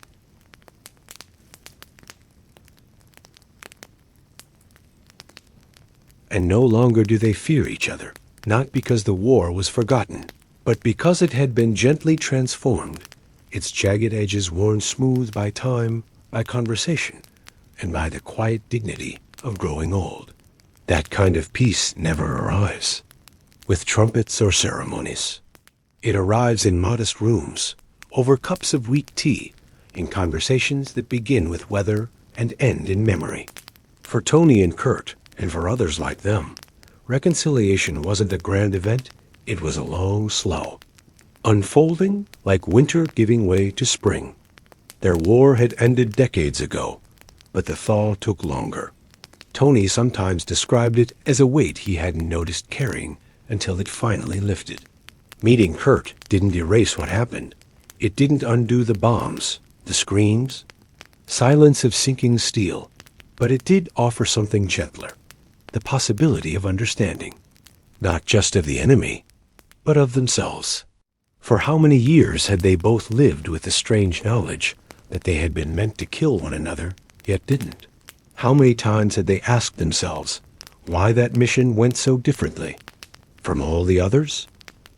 And no longer do they fear each other, not because the war was forgotten, but because it had been gently transformed, its jagged edges worn smooth by time, by conversation, and by the quiet dignity of growing old. That kind of peace never arrives with trumpets or ceremonies. It arrives in modest rooms, over cups of weak tea, in conversations that begin with weather and end in memory. For Tony and Kurt, and for others like them, reconciliation wasn't a grand event, it was a long, slow, unfolding like winter giving way to spring. Their war had ended decades ago, but the thaw took longer. Tony sometimes described it as a weight he hadn't noticed carrying until it finally lifted. Meeting Kurt didn't erase what happened. It didn't undo the bombs, the screams, silence of sinking steel, but it did offer something gentler, the possibility of understanding, not just of the enemy, but of themselves. For how many years had they both lived with the strange knowledge that they had been meant to kill one another, yet didn't? How many times had they asked themselves why that mission went so differently from all the others?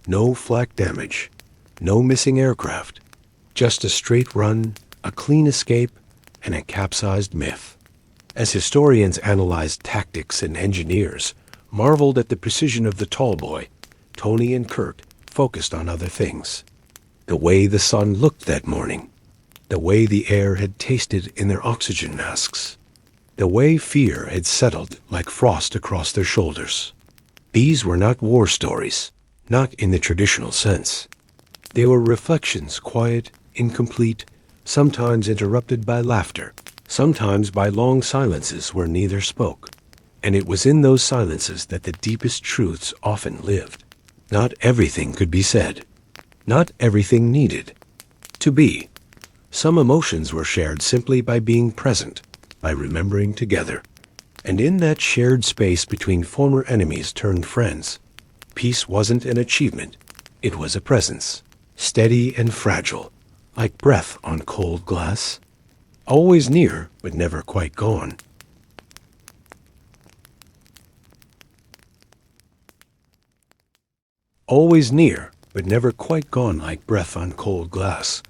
No flak damage, no missing aircraft, just a straight run, a clean escape, and a capsized myth. As historians analyzed tactics and engineers marveled at the precision of the Tallboy, Tony and Kurt focused on other things. The way the sun looked that morning, the way the air had tasted in their oxygen masks, the way fear had settled like frost across their shoulders. These were not war stories, not in the traditional sense. They were reflections, quiet, incomplete, sometimes interrupted by laughter, sometimes by long silences where neither spoke. And it was in those silences that the deepest truths often lived. Not everything could be said. Not everything needed to be. Some emotions were shared simply by being present, by remembering together. And in that shared space between former enemies turned friends, peace wasn't an achievement, it was a presence, steady and fragile, like breath on cold glass, always near but never quite gone. Always near but never quite gone, like breath on cold glass,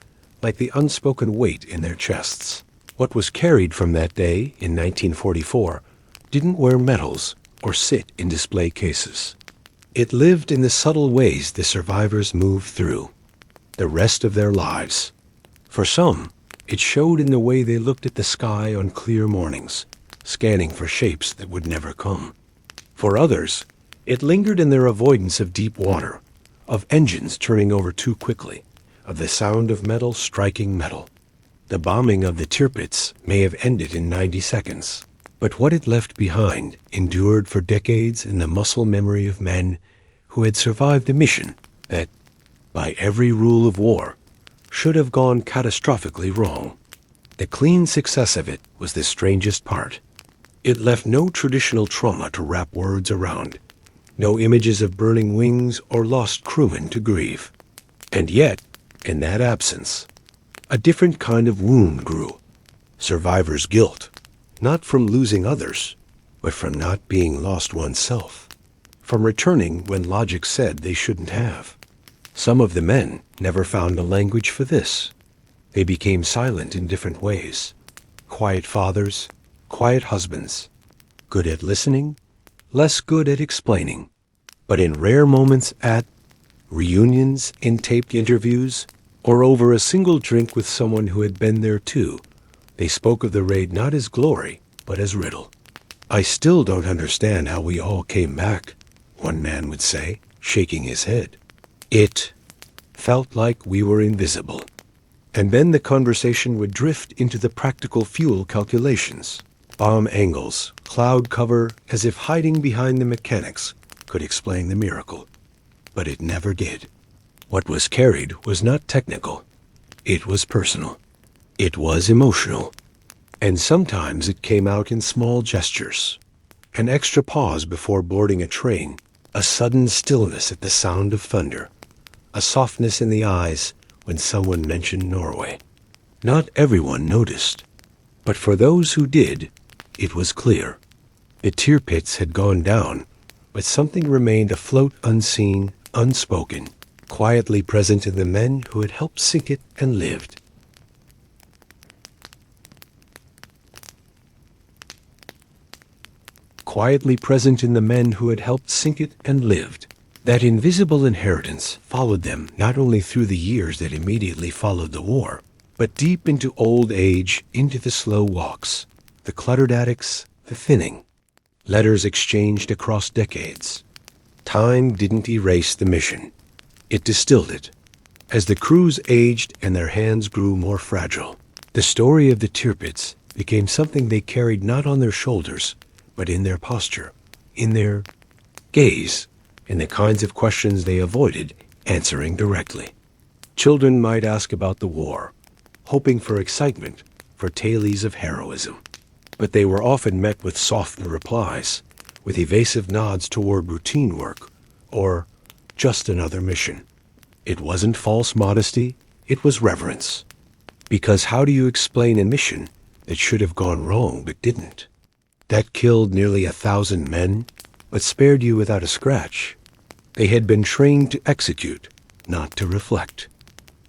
like the unspoken weight in their chests. What was carried from that day in 1944 didn't wear medals or sit in display cases. It lived in the subtle ways the survivors moved through, the rest of their lives. For some, it showed in the way they looked at the sky on clear mornings, scanning for shapes that would never come. For others, it lingered in their avoidance of deep water, of engines turning over too quickly, of the sound of metal striking metal. The bombing of the Tirpitz may have ended in 90 seconds, but what it left behind endured for decades in the muscle memory of men who had survived a mission that, by every rule of war, should have gone catastrophically wrong. The clean success of it was the strangest part. It left no traditional trauma to wrap words around, no images of burning wings or lost crewmen to grieve. And yet, in that absence, a different kind of wound grew. Survivor's guilt, not from losing others, but from not being lost oneself, from returning when logic said they shouldn't have. Some of the men never found a language for this. They became silent in different ways. Quiet fathers, quiet husbands, good at listening, less good at explaining. But in rare moments at reunions, in taped interviews, or over a single drink with someone who had been there too, they spoke of the raid not as glory, but as riddle. "I still don't understand how we all came back," one man would say, shaking his head. It felt like we were invisible. And then the conversation would drift into the practical fuel calculations. Bomb angles, cloud cover, as if hiding behind the mechanics could explain the miracle. But it never did. What was carried was not technical. It was personal. It was emotional. And sometimes it came out in small gestures. An extra pause before boarding a train, a sudden stillness at the sound of thunder, a softness in the eyes when someone mentioned Norway. Not everyone noticed, but for those who did, it was clear. The Tirpitz had gone down, but something remained afloat, unseen, unspoken, quietly present in the men who had helped sink it and lived. Quietly present in the men who had helped sink it and lived. That invisible inheritance followed them not only through the years that immediately followed the war, but deep into old age, into the slow walks, the cluttered attics, the thinning. Letters exchanged across decades. Time didn't erase the mission. It distilled it. As the crews aged and their hands grew more fragile, the story of the Tirpitz became something they carried not on their shoulders, but in their posture, in their gaze, in the kinds of questions they avoided answering directly. Children might ask about the war, hoping for excitement, for tales of heroism. But they were often met with softened replies, with evasive nods toward routine work, or just another mission. It wasn't false modesty, it was reverence. Because how do you explain a mission that should have gone wrong but didn't? That killed nearly 1,000 men, but spared you without a scratch. They had been trained to execute, not to reflect.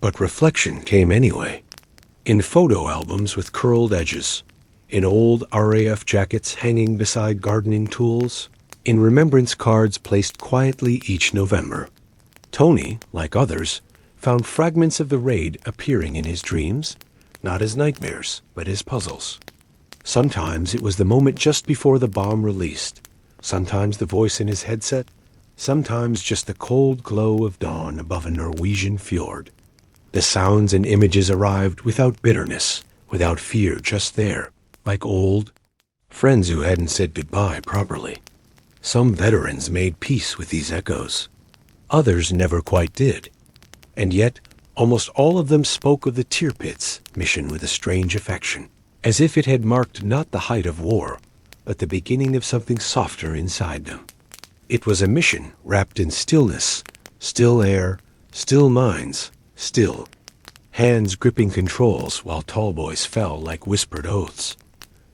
But reflection came anyway. In photo albums with curled edges, in old RAF jackets hanging beside gardening tools, in remembrance cards placed quietly each November. Tony, like others, found fragments of the raid appearing in his dreams, not as nightmares, but as puzzles. Sometimes it was the moment just before the bomb released, sometimes the voice in his headset, sometimes just the cold glow of dawn above a Norwegian fjord. The sounds and images arrived without bitterness, without fear, just there, like old friends who hadn't said goodbye properly. Some veterans made peace with these echoes. Others never quite did. And yet, almost all of them spoke of the Tirpitz mission with a strange affection, as if it had marked not the height of war, but the beginning of something softer inside them. It was a mission wrapped in stillness, still air, still minds, still. Hands gripping controls while Tallboys fell like whispered oaths.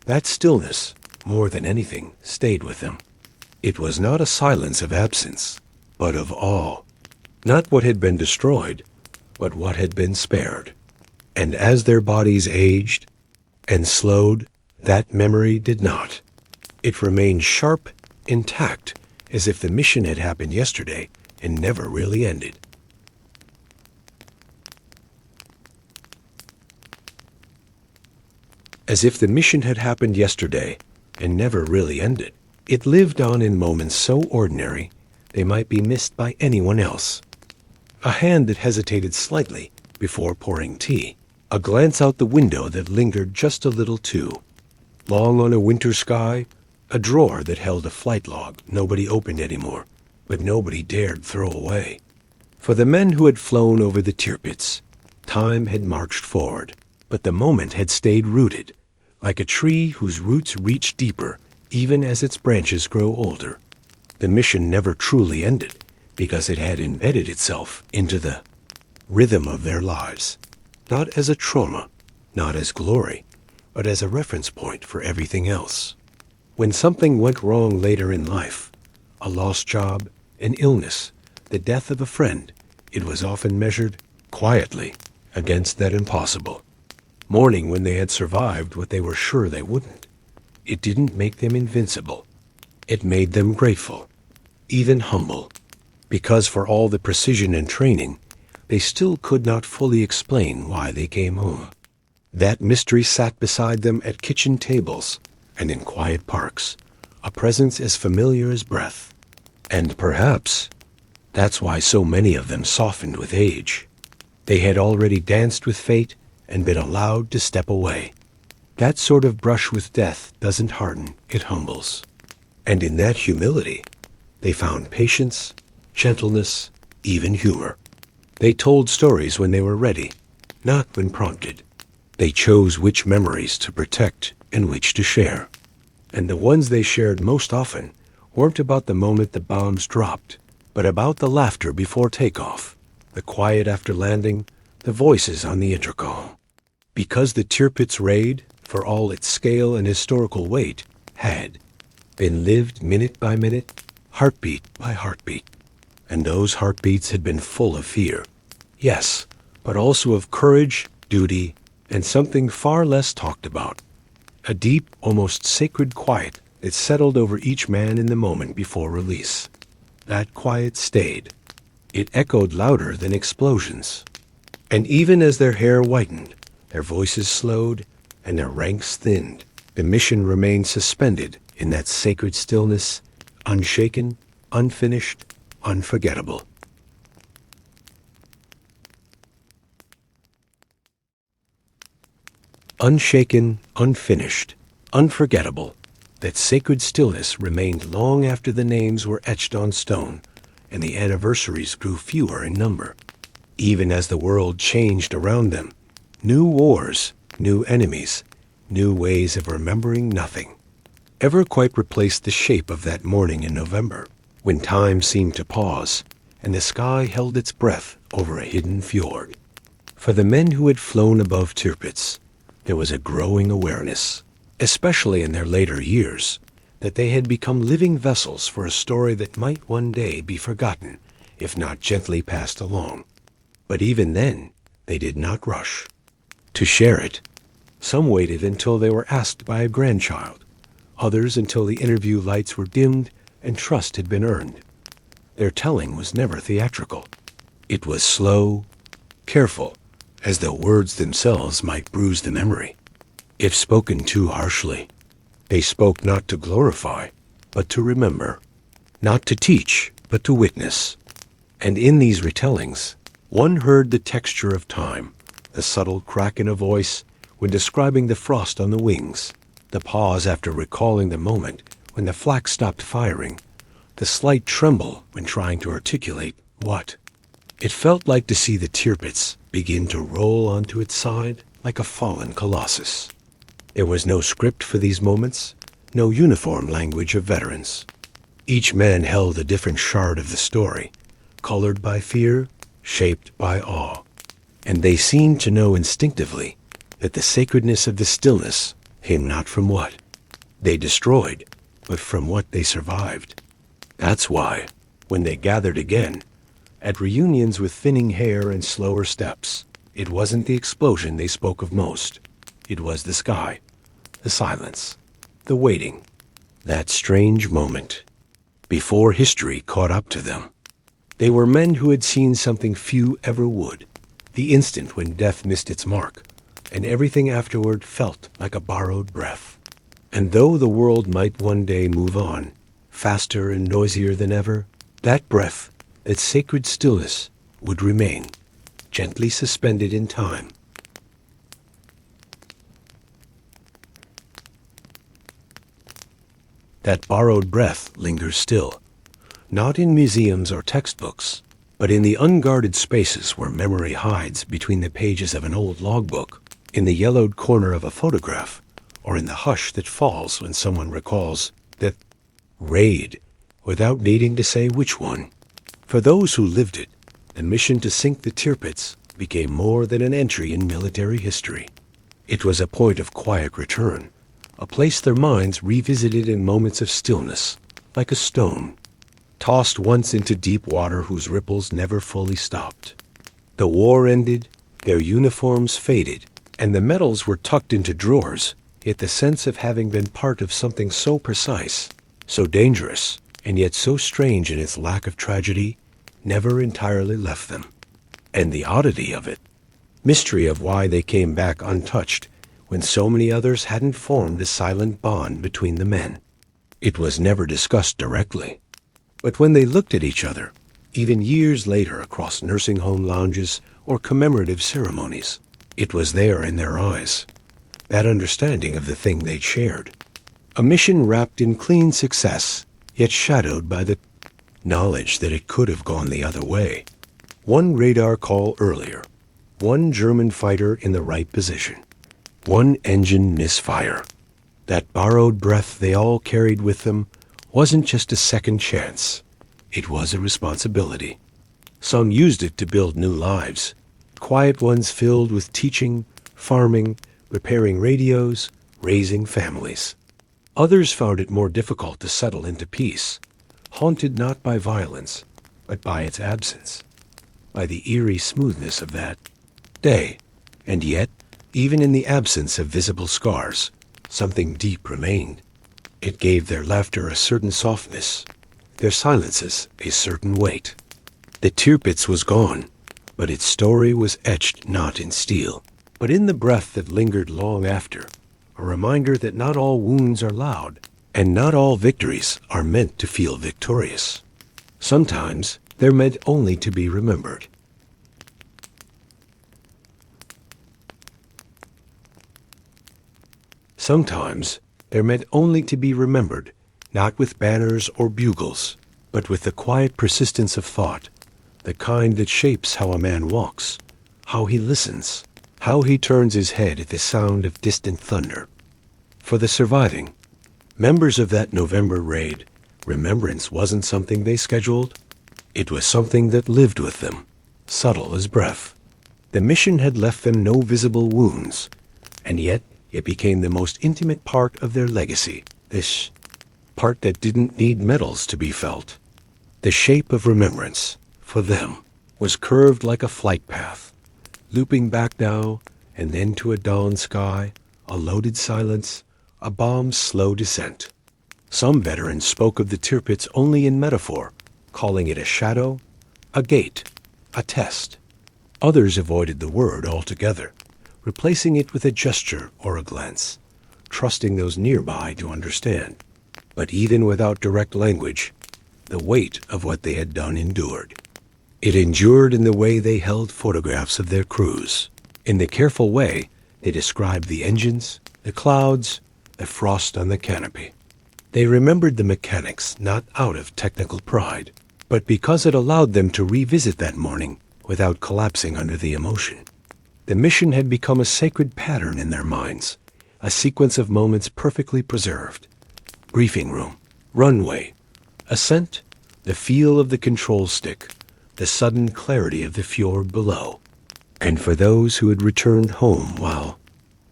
That stillness, more than anything, stayed with them. It was not a silence of absence, but of awe. Not what had been destroyed, but what had been spared. And as their bodies aged and slowed, that memory did not. It remained sharp, intact, as if the mission had happened yesterday and never really ended. As if the mission had happened yesterday and never really ended. It lived on in moments so ordinary they might be missed by anyone else. A hand that hesitated slightly before pouring tea. A glance out the window that lingered just a little too long on a winter sky. A drawer that held a flight log nobody opened anymore, but nobody dared throw away. For the men who had flown over the Tirpitz, time had marched forward, but the moment had stayed rooted, like a tree whose roots reach deeper even as its branches grow older. The mission never truly ended because it had embedded itself into the rhythm of their lives, not as a trauma, not as glory, but as a reference point for everything else. When something went wrong later in life, a lost job, an illness, the death of a friend, it was often measured quietly against that impossible. Mourning when they had survived what they were sure they wouldn't. It didn't make them invincible. It made them grateful, even humble, because for all the precision and training, they still could not fully explain why they came home. That mystery sat beside them at kitchen tables and in quiet parks, a presence as familiar as breath. And perhaps that's why so many of them softened with age. They had already danced with fate and been allowed to step away. That sort of brush with death doesn't harden, it humbles. And in that humility, they found patience, gentleness, even humor. They told stories when they were ready, not when prompted. They chose which memories to protect and which to share. And the ones they shared most often weren't about the moment the bombs dropped, but about the laughter before takeoff, the quiet after landing, the voices on the intercom. Because the Tirpitz raid, for all its scale and historical weight, had been lived minute by minute, heartbeat by heartbeat. And those heartbeats had been full of fear. Yes, but also of courage, duty, and something far less talked about. A deep, almost sacred quiet that settled over each man in the moment before release. That quiet stayed. It echoed louder than explosions. And even as their hair whitened, their voices slowed, and their ranks thinned, the mission remained suspended in that sacred stillness, unshaken, unfinished, unforgettable. Unshaken, unfinished, unforgettable, that sacred stillness remained long after the names were etched on stone and the anniversaries grew fewer in number. Even as the world changed around them, new wars, new enemies, new ways of remembering nothing, ever quite replaced the shape of that morning in November, when time seemed to pause and the sky held its breath over a hidden fjord. For the men who had flown above Tirpitz, there was a growing awareness, especially in their later years, that they had become living vessels for a story that might one day be forgotten, if not gently passed along. But even then, they did not rush to share it. Some waited until they were asked by a grandchild, others until the interview lights were dimmed and trust had been earned. Their telling was never theatrical. It was slow, careful, as though words themselves might bruise the memory. If spoken too harshly, they spoke not to glorify, but to remember, not to teach, but to witness. And in these retellings, one heard the texture of time, the subtle crack in a voice when describing the frost on the wings, the pause after recalling the moment when the flak stopped firing, the slight tremble when trying to articulate what. It felt like to see the Tirpitz begin to roll onto its side like a fallen colossus. There was no script for these moments, no uniform language of veterans. Each man held a different shard of the story, colored by fear, shaped by awe. And they seemed to know instinctively that the sacredness of the stillness came not from what they destroyed, but from what they survived. That's why, when they gathered again, at reunions with thinning hair and slower steps, it wasn't the explosion they spoke of most. It was the sky, the silence, the waiting, that strange moment, before history caught up to them. They were men who had seen something few ever would, the instant when death missed its mark, and everything afterward felt like a borrowed breath. And though the world might one day move on, faster and noisier than ever, that breath, that sacred stillness, would remain, gently suspended in time. That borrowed breath lingers still, not in museums or textbooks, but in the unguarded spaces where memory hides between the pages of an old logbook, in the yellowed corner of a photograph, or in the hush that falls when someone recalls that raid without needing to say which one. For those who lived it, the mission to sink the Tirpitz became more than an entry in military history. It was a point of quiet return, a place their minds revisited in moments of stillness, like a stone, tossed once into deep water whose ripples never fully stopped. The war ended, their uniforms faded, and the medals were tucked into drawers, yet the sense of having been part of something so precise, so dangerous, and yet so strange in its lack of tragedy, never entirely left them. And the oddity of it, mystery of why they came back untouched when so many others hadn't formed a silent bond between the men. It was never discussed directly. But when they looked at each other, even years later across nursing home lounges or commemorative ceremonies, it was there in their eyes, that understanding of the thing they'd shared. A mission wrapped in clean success, yet shadowed by the knowledge that it could have gone the other way. One radar call earlier, one German fighter in the right position, One engine misfire. That borrowed breath they all carried with them wasn't just a second chance. It was a responsibility. Some used it to build new lives, quiet ones filled with teaching, farming, repairing radios, raising families. Others found it more difficult to settle into peace, haunted not by violence, but by its absence, by the eerie smoothness of that day. And yet, even in the absence of visible scars, something deep remained. It gave their laughter a certain softness, their silences a certain weight. The Tirpitz was gone, but its story was etched not in steel, but in the breath that lingered long after, a reminder that not all wounds are loud, and not all victories are meant to feel victorious. Sometimes they're meant only to be remembered. Sometimes they're meant only to be remembered, not with banners or bugles, but with the quiet persistence of thought, the kind that shapes how a man walks, how he listens, how he turns his head at the sound of distant thunder. For the surviving, members of that November raid, remembrance wasn't something they scheduled. It was something that lived with them, subtle as breath. The mission had left them no visible wounds, and yet it became the most intimate part of their legacy, this part that didn't need medals to be felt. The shape of remembrance, for them, was curved like a flight path, looping back now and then to a dawn sky, a loaded silence, a bomb's slow descent. Some veterans spoke of the Tirpitz only in metaphor, calling it a shadow, a gate, a test. Others avoided the word altogether, replacing it with a gesture or a glance, trusting those nearby to understand. But even without direct language, the weight of what they had done endured. It endured in the way they held photographs of their crews, in the careful way they described the engines, the clouds, the frost on the canopy. They remembered the mechanics not out of technical pride, but because it allowed them to revisit that morning without collapsing under the emotion. The mission had become a sacred pattern in their minds, a sequence of moments perfectly preserved. Briefing room, runway, ascent, the feel of the control stick, the sudden clarity of the fjord below. And for those who had returned home while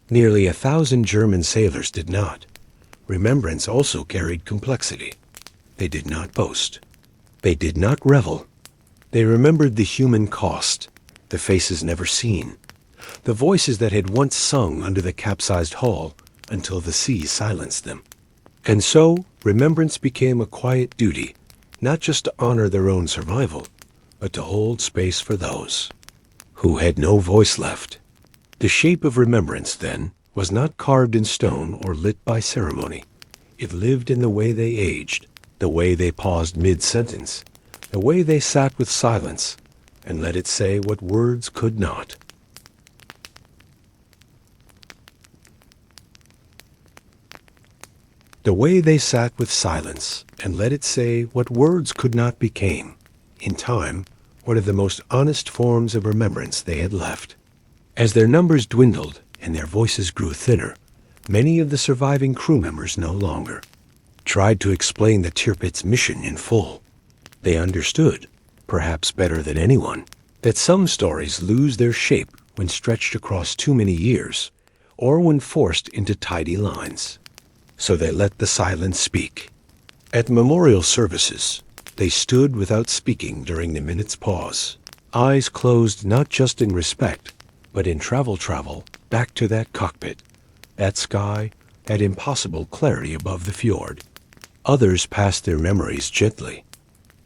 nearly 1,000 German sailors did not, remembrance also carried complexity. They did not boast. They did not revel. They remembered the human cost, the faces never seen, the voices that had once sung under the capsized hull until the sea silenced them. And so, remembrance became a quiet duty, not just to honor their own survival, but to hold space for those who had no voice left. The shape of remembrance, then, was not carved in stone or lit by ceremony. It lived in the way they aged, the way they paused mid-sentence, the way they sat with silence and let it say what words could not. The way they sat with silence and let it say what words could not became, in time, one of the most honest forms of remembrance they had left. As their numbers dwindled and their voices grew thinner, many of the surviving crew members no longer tried to explain the Tirpitz mission in full. They understood, perhaps better than anyone, that some stories lose their shape when stretched across too many years, or when forced into tidy lines. So they let the silence speak. At memorial services, they stood without speaking during the minute's pause, eyes closed not just in respect, but in travel back to that cockpit, that sky, that impossible clarity above the fjord. Others passed their memories gently,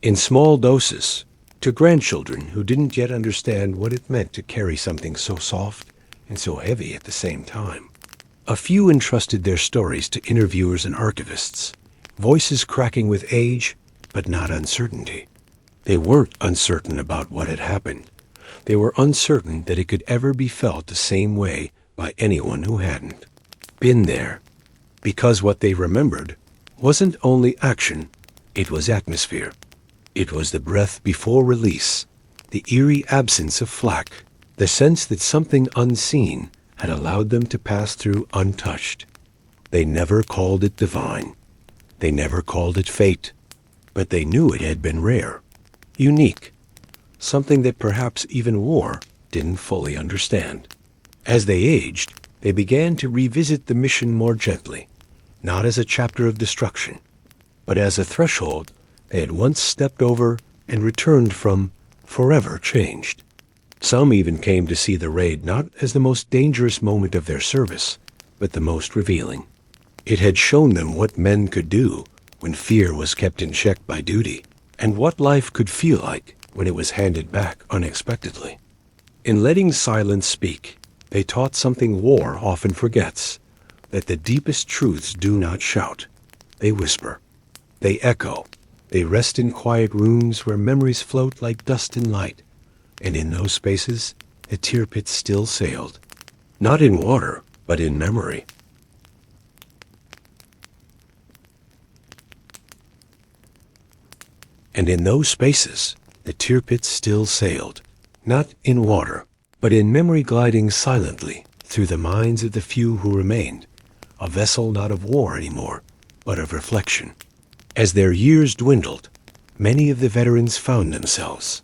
in small doses, to grandchildren who didn't yet understand what it meant to carry something so soft and so heavy at the same time. A few entrusted their stories to interviewers and archivists, voices cracking with age, but not uncertainty. They weren't uncertain about what had happened. They were uncertain that it could ever be felt the same way by anyone who hadn't been there, because what they remembered wasn't only action, it was atmosphere. It was the breath before release, the eerie absence of flak, the sense that something unseen, had allowed them to pass through untouched. They never called it divine. They never called it fate. But they knew it had been rare, unique, something that perhaps even war didn't fully understand. As they aged, they began to revisit the mission more gently, not as a chapter of destruction, but as a threshold they had once stepped over and returned from, forever changed. Some even came to see the raid not as the most dangerous moment of their service, but the most revealing. It had shown them what men could do when fear was kept in check by duty, and what life could feel like when it was handed back unexpectedly. In letting silence speak, they taught something war often forgets, that the deepest truths do not shout. They whisper. They echo. They rest in quiet rooms where memories float like dust in light. And in those spaces, the Tirpitz still sailed. Not in water, but in memory. And in those spaces, the Tirpitz still sailed, not in water, but in memory gliding silently through the minds of the few who remained, a vessel not of war anymore, but of reflection. As their years dwindled, many of the veterans found themselves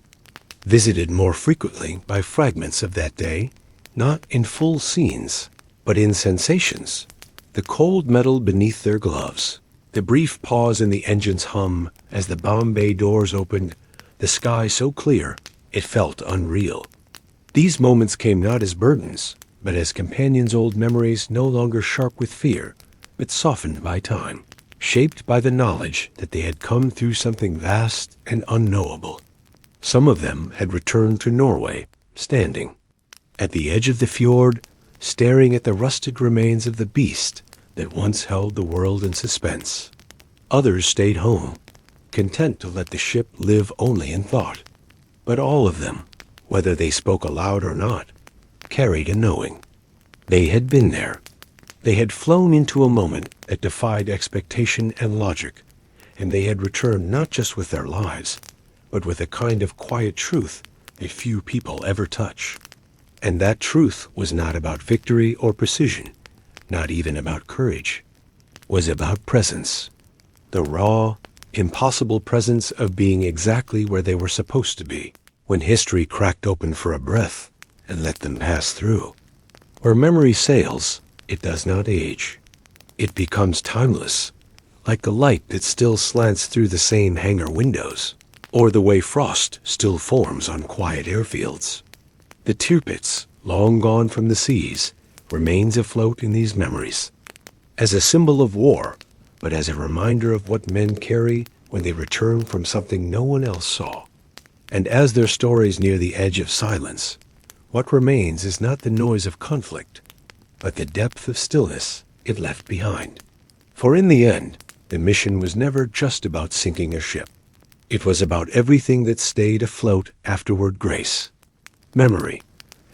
visited more frequently by fragments of that day, not in full scenes, but in sensations, the cold metal beneath their gloves, the brief pause in the engine's hum as the bomb bay doors opened, the sky so clear it felt unreal. These moments came not as burdens, but as companions' old memories no longer sharp with fear, but softened by time, shaped by the knowledge that they had come through something vast and unknowable. Some of them had returned to Norway, standing at the edge of the fjord, staring at the rusted remains of the beast that once held the world in suspense. Others stayed home, content to let the ship live only in thought. But all of them, whether they spoke aloud or not, carried a knowing. They had been there. They had flown into a moment that defied expectation and logic, and they had returned not just with their lives, but with a kind of quiet truth that few people ever touch. And that truth was not about victory or precision, not even about courage, was about presence, the raw, impossible presence of being exactly where they were supposed to be, when history cracked open for a breath and let them pass through. Where memory sails, it does not age. It becomes timeless, like the light that still slants through the same hangar windows, or the way frost still forms on quiet airfields. The Tirpitz, long gone from the seas, remains afloat in these memories, as a symbol of war, but as a reminder of what men carry when they return from something no one else saw. And as their stories near the edge of silence, what remains is not the noise of conflict, but the depth of stillness it left behind. For in the end, the mission was never just about sinking a ship. It was about everything that stayed afloat afterward: grace, memory,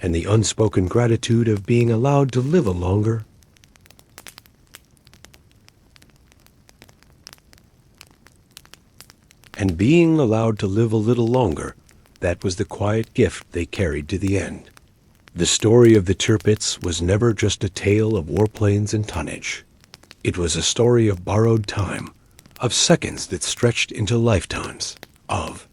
and the unspoken gratitude of being allowed to live a longer, and being allowed to live a little longer, that was the quiet gift they carried to the end. The story of the Tirpitz was never just a tale of warplanes and tonnage. It was a story of borrowed time, of seconds that stretched into lifetimes, of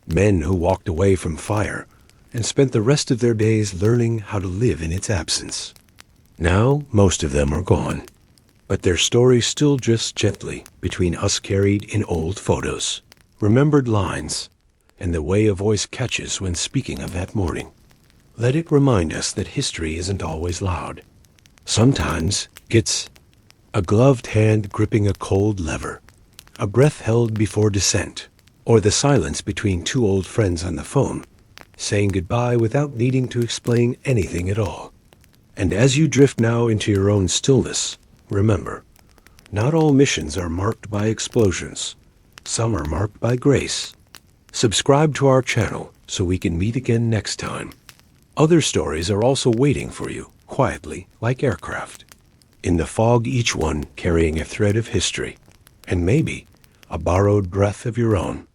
men who walked away from fire and spent the rest of their days learning how to live in its absence. Now most of them are gone, but their story still drifts gently between us, carried in old photos, remembered lines, and the way a voice catches when speaking of that morning. Let it remind us that history isn't always loud. Sometimes it's a gloved hand gripping a cold lever, a breath held before descent, or the silence between two old friends on the phone, saying goodbye without needing to explain anything at all. And as you drift now into your own stillness, remember, not all missions are marked by explosions. Some are marked by grace. Subscribe to our channel so we can meet again next time. Other stories are also waiting for you, quietly, like aircraft. In the fog, each one carrying a thread of history, and maybe a borrowed breath of your own.